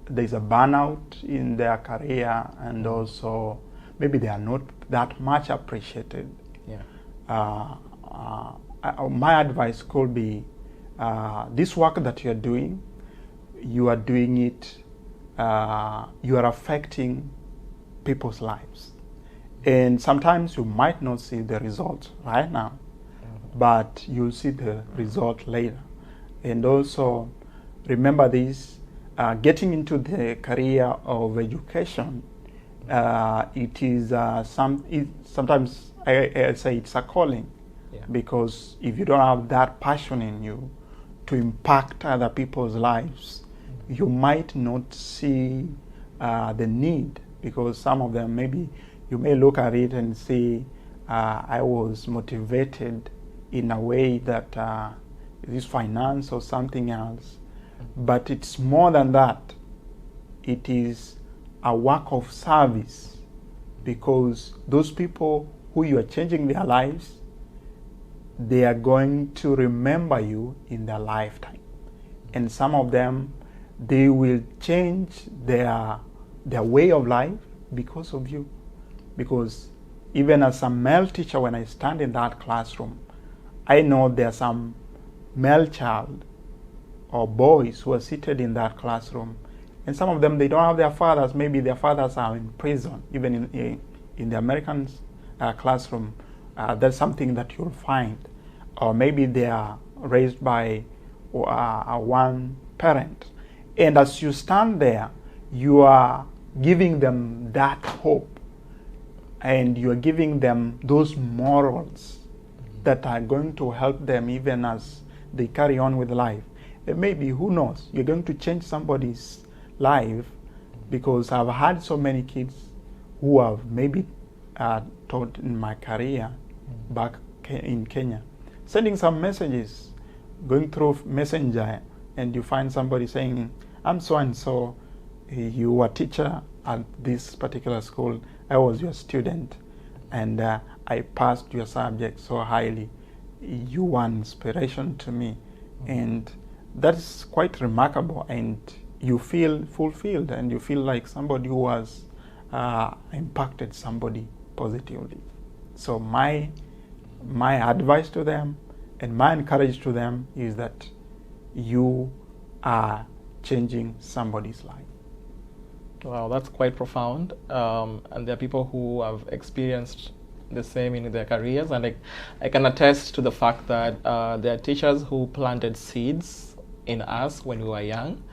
there's a burnout in their career, and also maybe they are not that much appreciated. Yeah. My advice could be this work that you're doing, you are doing it, you are affecting people's lives. And sometimes you might not see the result right now, but you'll see the result later. And also, remember this, getting into the career of education, it is sometimes I say it's a calling, because if you don't have that passion in you to impact other people's lives, you might not see the need, because some of them maybe you may look at it and say, I was motivated in a way that is finance or something else. But it's more than that. It is a work of service, because those people who you are changing their lives, they are going to remember you in their lifetime. And some of them, they will change their way of life because of you. Because even as a male teacher, when I stand in that classroom, I know there are some male child or boys who are seated in that classroom, and some of them, they don't have their fathers. Maybe their fathers are in prison. Even in the American classroom, that's something that you'll find. Or maybe they are raised by one parent. And as you stand there, you are giving them that hope, and you are giving them those morals that are going to help them even as they carry on with life. And maybe, who knows, you're going to change somebody's life, because I've had so many kids who have maybe taught in my career back in Kenya, sending some messages, going through Messenger, and you find somebody saying, I'm so and so, you were a teacher at this particular school, I was your student, and I passed your subject so highly. You were an inspiration to me. And that's quite remarkable, and you feel fulfilled, and you feel like somebody who has impacted somebody positively. So my advice to them and my encouragement to them is that you are changing somebody's life. Wow, that's quite profound. And there are people who have experienced the same in their careers, and I can attest to the fact that there are teachers who planted seeds in us when we were young,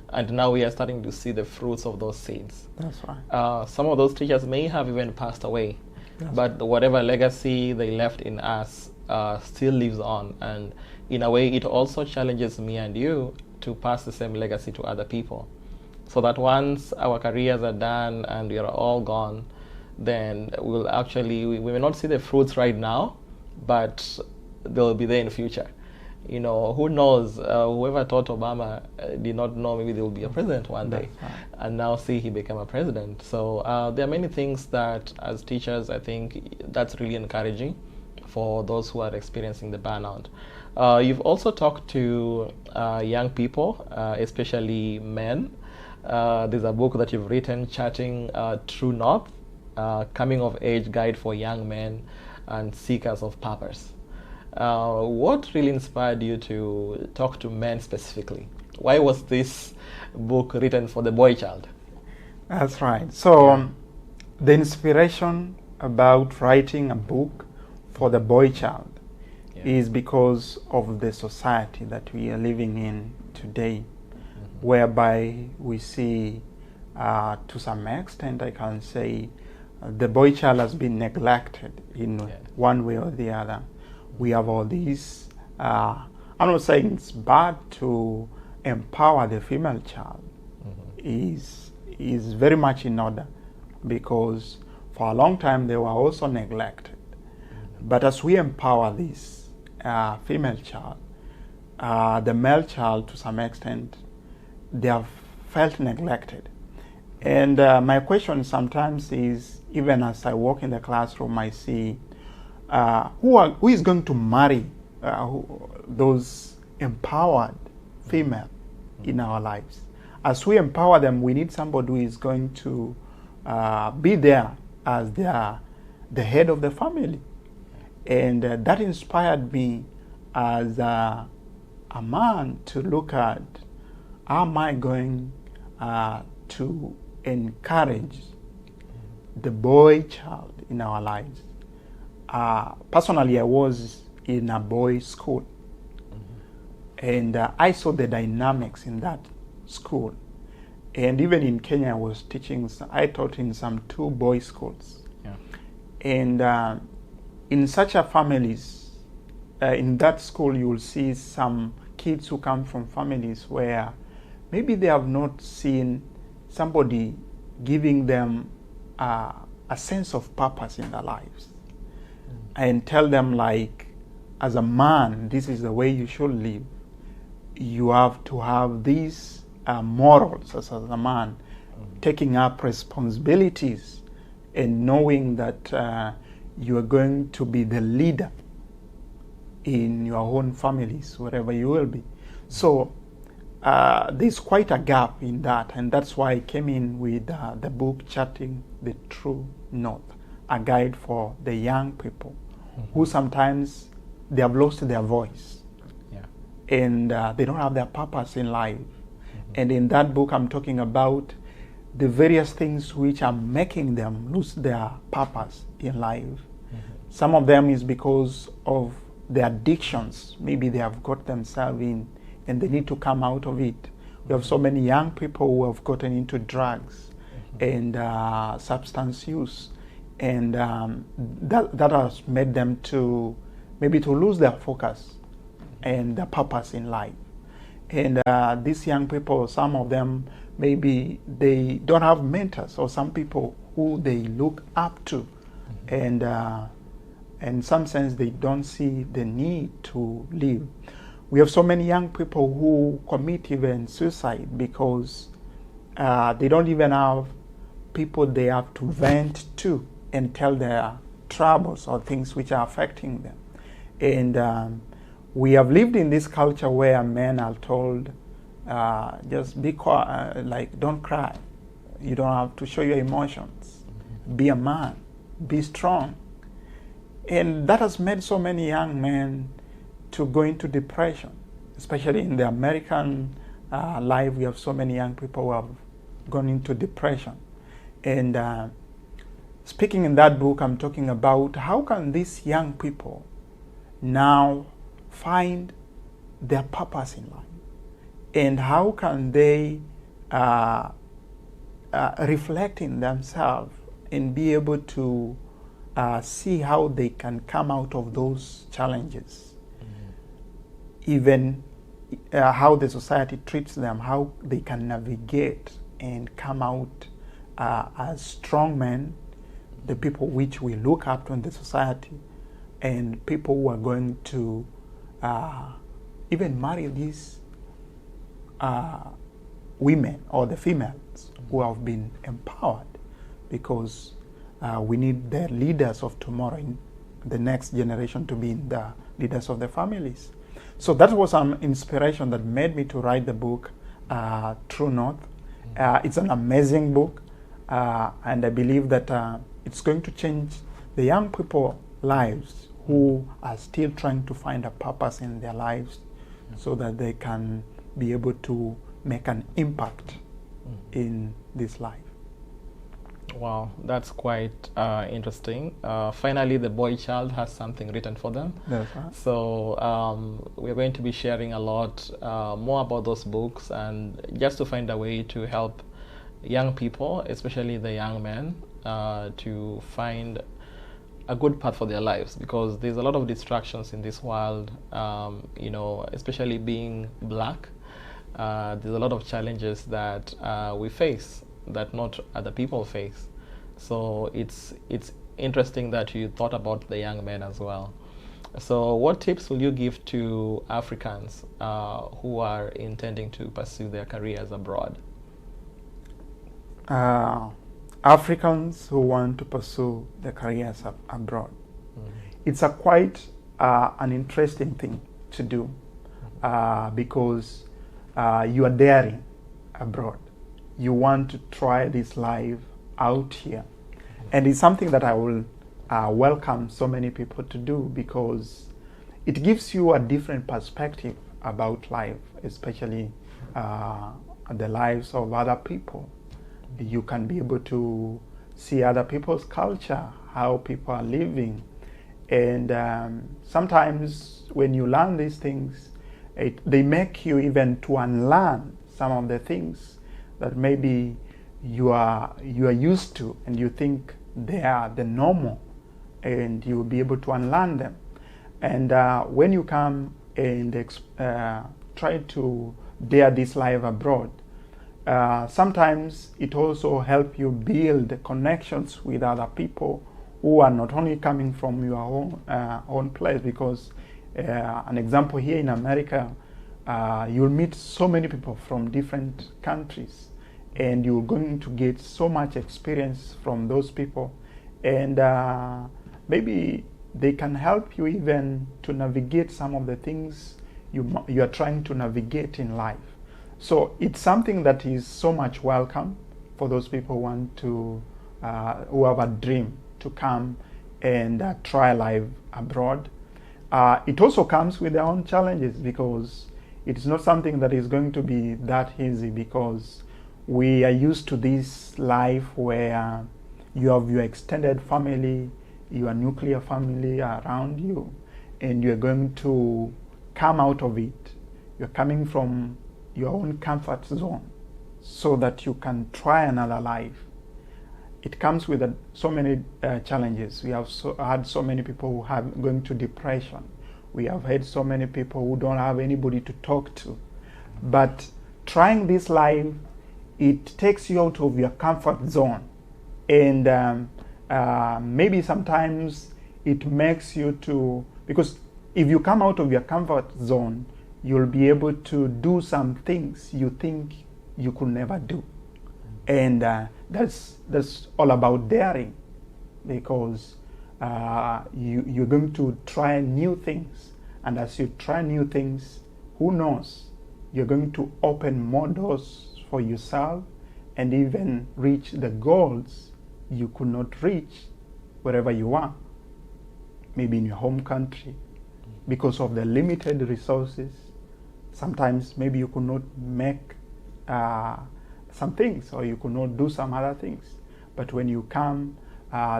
and now we are starting to see the fruits of those seeds. That's right. Some of those teachers may have even passed away, but whatever legacy they left in us still lives on, and in a way it also challenges me and you to pass the same legacy to other people, so that once our careers are done and we are all gone, then we may not see the fruits right now, but they'll be there in the future. You know, who knows, whoever thought Obama did not know maybe there will be a president one day. Right. And now see he became a president. So there are many things that as teachers, I think that's really encouraging for those who are experiencing the burnout. You've also talked to young people, especially men. There's a book that you've written, Charting True North, Coming of Age Guide for Young Men and Seekers of Purpose. What really inspired you to talk to men specifically? Why was this book written for the boy child? That's right. So the inspiration about writing a book for the boy child is because of the society that we are living in today, whereby we see, to some extent, I can say, the boy child has been neglected in one way or the other. We have all these, I'm not saying it's bad to empower the female child, is very much in order, because for a long time they were also neglected. But as we empower this female child, the male child, to some extent, they have felt neglected. And my question sometimes is, even as I walk in the classroom, I see who is going to marry those empowered female in our lives. As we empower them, we need somebody who is going to be there as the head of the family. And that inspired me as a man to look at, how am I going to encourage the boy child in our lives. Personally, I was in a boys' school, and I saw the dynamics in that school. And even in Kenya, I taught in some 2 boys' schools. Yeah. And in such a families, in that school, you will see some kids who come from families where maybe they have not seen somebody giving them a sense of purpose in their lives and tell them, like, as a man, this is the way you should live. You have to have these morals as a man, taking up responsibilities and knowing that you are going to be the leader in your own families, wherever you will be. So there's quite a gap in that, and that's why I came in with the book Charting the True North, a guide for the young people who sometimes they have lost their voice, and they don't have their purpose in life. And in that book, I'm talking about the various things which are making them lose their purpose in life. Some of them is because of the addictions maybe they have got themselves in, and they need to come out of it. We have so many young people who have gotten into drugs and substance use, and that has made them to maybe to lose their focus and their purpose in life. And these young people, some of them, maybe they don't have mentors or some people who they look up to. And in some sense, they don't see the need to live. We have so many young people who commit even suicide because they don't even have people they have to vent to and tell their troubles or things which are affecting them. And we have lived in this culture where men are told, just be quiet, like, don't cry. You don't have to show your emotions. Be a man. Be strong. And that has made so many young men to go into depression, especially in the American life. We have so many young people who have gone into depression. And speaking in that book, I'm talking about how can these young people now find their purpose in life, and how can they reflect in themselves and be able to see how they can come out of those challenges, even how the society treats them, how they can navigate and come out as strong men, the people which we look up to in the society, and people who are going to even marry these women or the females who have been empowered, because we need the leaders of tomorrow in the next generation to be the leaders of the families. So that was some inspiration that made me to write the book True North. It's an amazing book, and I believe that it's going to change the young people's lives who are still trying to find a purpose in their lives, so that they can be able to make an impact in this life. Wow, that's quite interesting. Finally, the boy child has something written for them. That's right. So we're going to be sharing a lot more about those books, and just to find a way to help young people, especially the young men, to find a good path for their lives, because there's a lot of distractions in this world, especially being black. There's a lot of challenges that we face that not other people face. So it's interesting that you thought about the young men as well. So what tips will you give to Africans who are intending to pursue their careers abroad? Africans who want to pursue their careers abroad. It's a quite an interesting thing to do, because you are daring abroad. You want to try this life out here. And it's something that I will welcome so many people to do, because it gives you a different perspective about life, especially the lives of other people. You can be able to see other people's culture, how people are living. And sometimes when you learn these things, they make you even to unlearn some of the things that maybe you are used to, and you think they are the normal, and you will be able to unlearn them. And when you come and try to dare this life abroad, sometimes it also helps you build connections with other people who are not only coming from your own place, because an example here in America, you'll meet so many people from different countries, and you're going to get so much experience from those people, and maybe they can help you even to navigate some of the things you are trying to navigate in life. So it's something that is so much welcome for those people who want to, who have a dream to come and try life abroad. It also comes with their own challenges, because it's not something that is going to be that easy, because we are used to this life where you have your extended family, your nuclear family around you, and you're going to come out of it. You're coming from your own comfort zone so that you can try another life. It comes with so many challenges. We have had so many people who have going to depression. We have had so many people who don't have anybody to talk to. But trying this life, it takes you out of your comfort zone. And maybe sometimes it makes you to, because if you come out of your comfort zone, you'll be able to do some things you think you could never do. And that's all about daring, because you're going to try new things. And as you try new things, who knows, you're going to open more doors for yourself and even reach the goals you could not reach wherever you are, maybe in your home country, because of the limited resources. Sometimes maybe you could not make some things, or you could not do some other things. But when you come,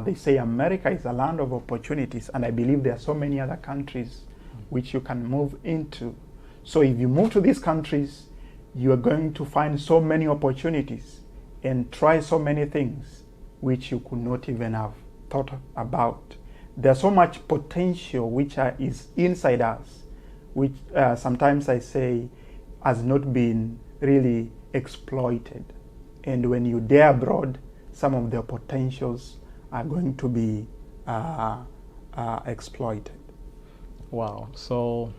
they say America is a land of opportunities, and I believe there are so many other countries which you can move into. So if you move to these countries, you are going to find so many opportunities and try so many things which you could not even have thought about. There's so much potential which is inside us, which sometimes I say has not been really exploited. And when you dare abroad, some of their potentials are going to be exploited. Wow. So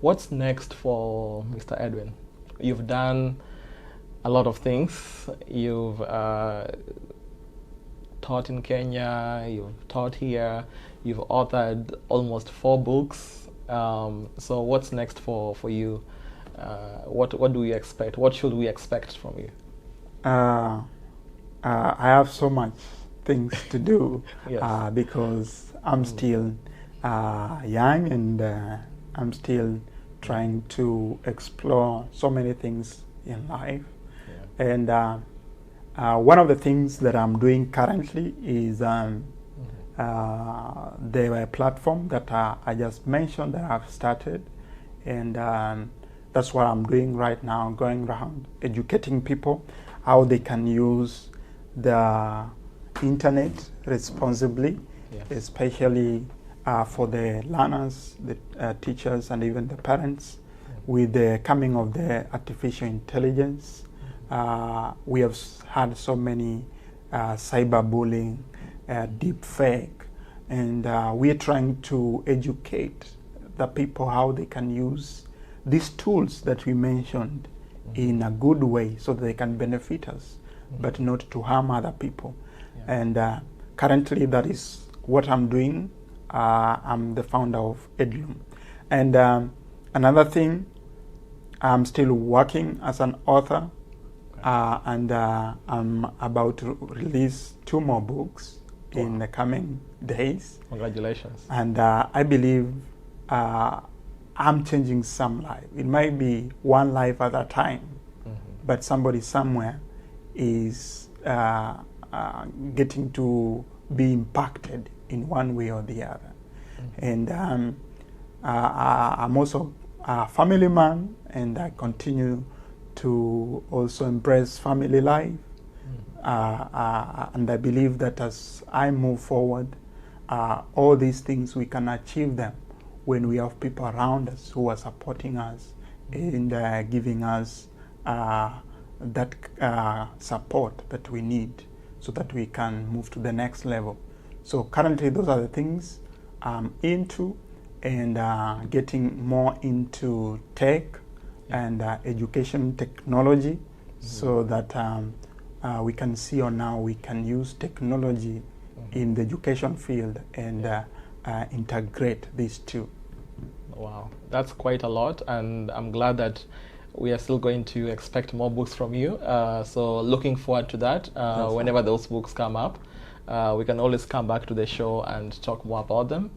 what's next for Mr. Edwin? You've done a lot of things. You've taught in Kenya, you've taught here, you've authored almost 4 books. So what's next for you? What do we expect? What should we expect from you? I have so much things to do. Yes. Because I'm still young, and I'm still trying to explore so many things in life. Yeah. And one of the things that I'm doing currently is the platform that I just mentioned that I've started, and that's what I'm doing right now, going around educating people how they can use the internet responsibly, yes, especially for the learners, the teachers, and even the parents. With the coming of the artificial intelligence, we have had so many cyberbullying, deep fake, and we're trying to educate the people how they can use these tools that we mentioned in a good way, so that they can benefit us, but not to harm other people. Yeah. And currently that is what I'm doing. I'm the founder of Edwin. And another thing, I'm still working as an author, and I'm about to release 2 more books in the coming days. Congratulations. And I believe I'm changing some life. It might be one life at a time, but somebody somewhere is getting to be impacted in one way or the other. And I'm also a family man, and I continue to also embrace family life. And I believe that as I move forward, all these things, we can achieve them when we have people around us who are supporting us and giving us that support that we need so that we can move to the next level. So currently those are the things I'm into, and getting more into tech and education technology, so that we can see on now we can use technology in the education field and integrate these two. Wow, that's quite a lot, and I'm glad that we are still going to expect more books from you. So looking forward to that. Whenever those books come up, we can always come back to the show and talk more about them.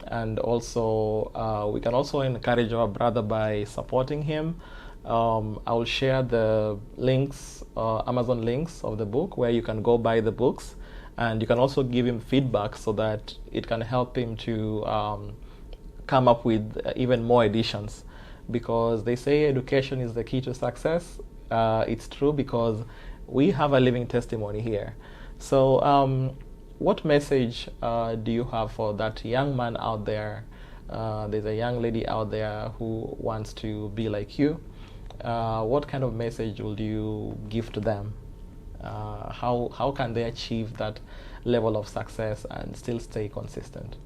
And also, we can also encourage our brother by supporting him. I will share the links, Amazon links of the book, where you can go buy the books. And you can also give him feedback so that it can help him to come up with even more editions. Because they say education is the key to success. It's true, because we have a living testimony here. So what message do you have for that young man out there? There's a young lady out there who wants to be like you. What kind of message will you give to them? How can they achieve that level of success and still stay consistent?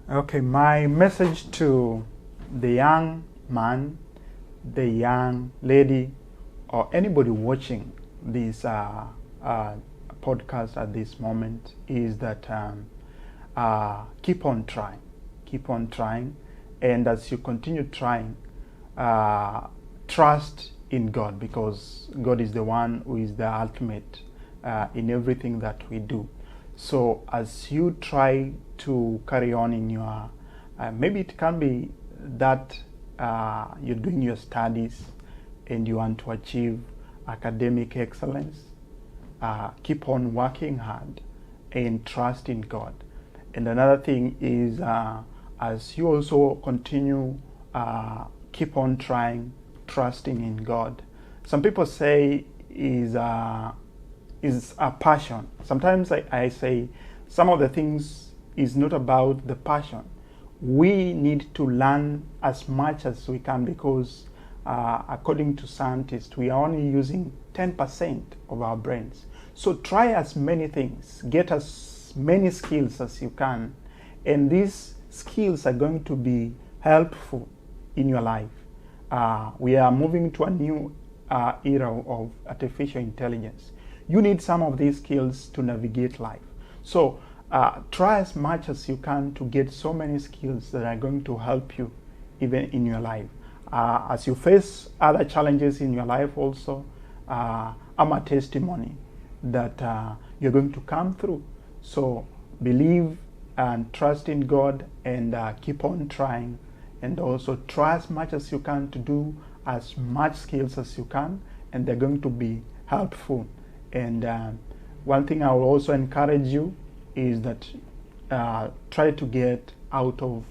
Okay, my message to the young man, the young lady, or anybody watching this podcast at this moment is that keep on trying, and as you continue trying, trust in God, because God is the one who is the ultimate in everything that we do. So as you try to carry on in your, maybe it can be that you're doing your studies and you want to achieve academic excellence, keep on working hard and trust in God. And another thing is, as you also continue, keep on trying, trusting in God. Some people say is a passion. Sometimes I say some of the things is not about the passion. We need to learn as much as we can, because according to scientists, we are only using 10% of our brains. So try as many things, get as many skills as you can, and these skills are going to be helpful in your life. We are moving to a new era of artificial intelligence. You need some of these skills to navigate life. So try as much as you can to get so many skills that are going to help you even in your life. As you face other challenges in your life also, I'm a testimony that you're going to come through. So believe and trust in God, and keep on trying, and also try as much as you can to do as much skills as you can, and they're going to be helpful. And one thing I will also encourage you is that try to get out of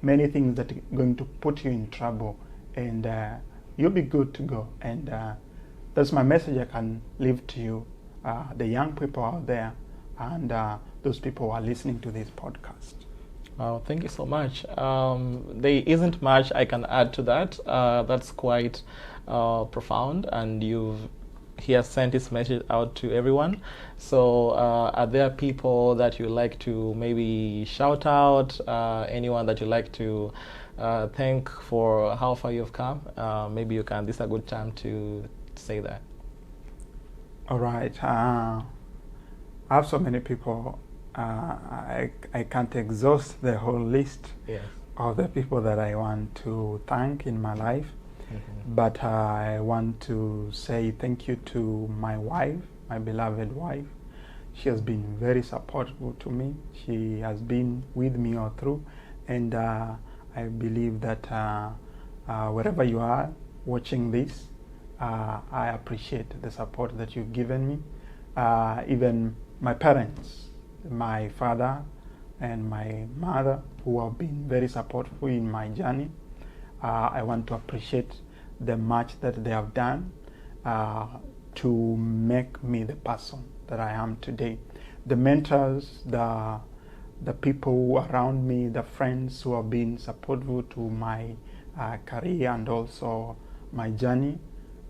many things that are going to put you in trouble, and you'll be good to go. And that's my message I can leave to you, the young people out there, and those people who are listening to this podcast. Wow, thank you so much. There isn't much I can add to that. That's quite profound, and he has sent his message out to everyone. So are there people that you like to maybe shout out, anyone that you like to thank for how far you've come? Maybe you can, this is a good time to say that. All right. I have so many people. I can't exhaust the whole list of the people that I want to thank in my life. But I want to say thank you to my wife, my beloved wife. She has been very supportive to me. She has been with me all through. And I believe that wherever you are watching this, I appreciate the support that you've given me. even my parents, my father and my mother, who have been very supportive in my journey. I want to appreciate the much that they have done to make me the person that I am today. The mentors, the people around me, the friends who have been supportive to my career and also my journey,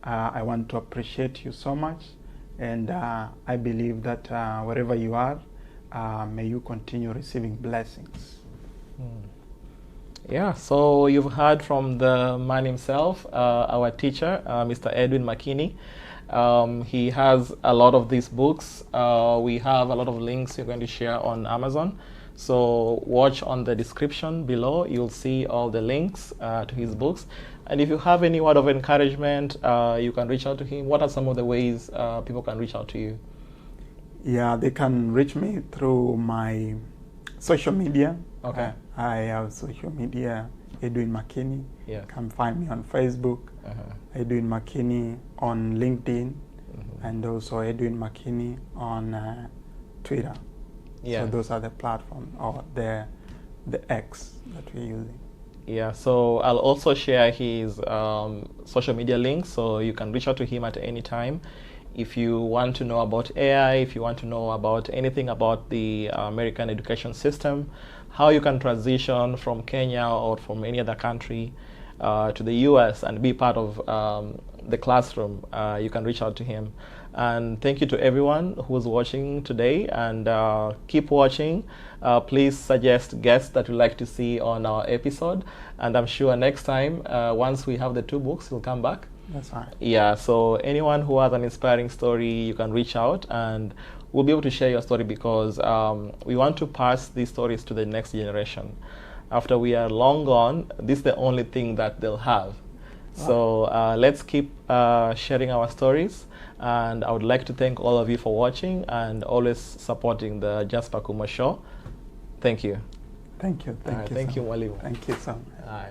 I want to appreciate you so much. And I believe that wherever you are, may you continue receiving blessings. Yeah, so you've heard from the man himself, our teacher, Mr. Edwin Makini. He has a lot of these books. We have a lot of links we're going to share on Amazon. So watch on the description below. You'll see all the links to his books. And if you have any word of encouragement, you can reach out to him. What are some of the ways people can reach out to you? Yeah, they can reach me through my social media. Okay. I have social media, Edwin Makini. Yeah. You can find me on Facebook, Edwin Makini on LinkedIn, and also Edwin Makini on Twitter. Yeah. So those are the platforms, or the X that we're using. Yeah, so I'll also share his social media links, so you can reach out to him at any time. If you want to know about AI, if you want to know about anything about the American education system, how you can transition from Kenya or from any other country to the US and be part of the classroom, you can reach out to him. And thank you to everyone who's watching today, and keep watching. Please suggest guests that you'd like to see on our episode, and I'm sure next time, once we have the 2 books, we'll come back. That's right. Yeah, so anyone who has an inspiring story, you can reach out and we'll be able to share your story, because we want to pass these stories to the next generation. After we are long gone, this is the only thing that they'll have. So let's keep sharing our stories, and I would like to thank all of you for watching and always supporting the Just Pakuma show. Thank you. Thank you. Thank you, Mwalimu. Thank you so much.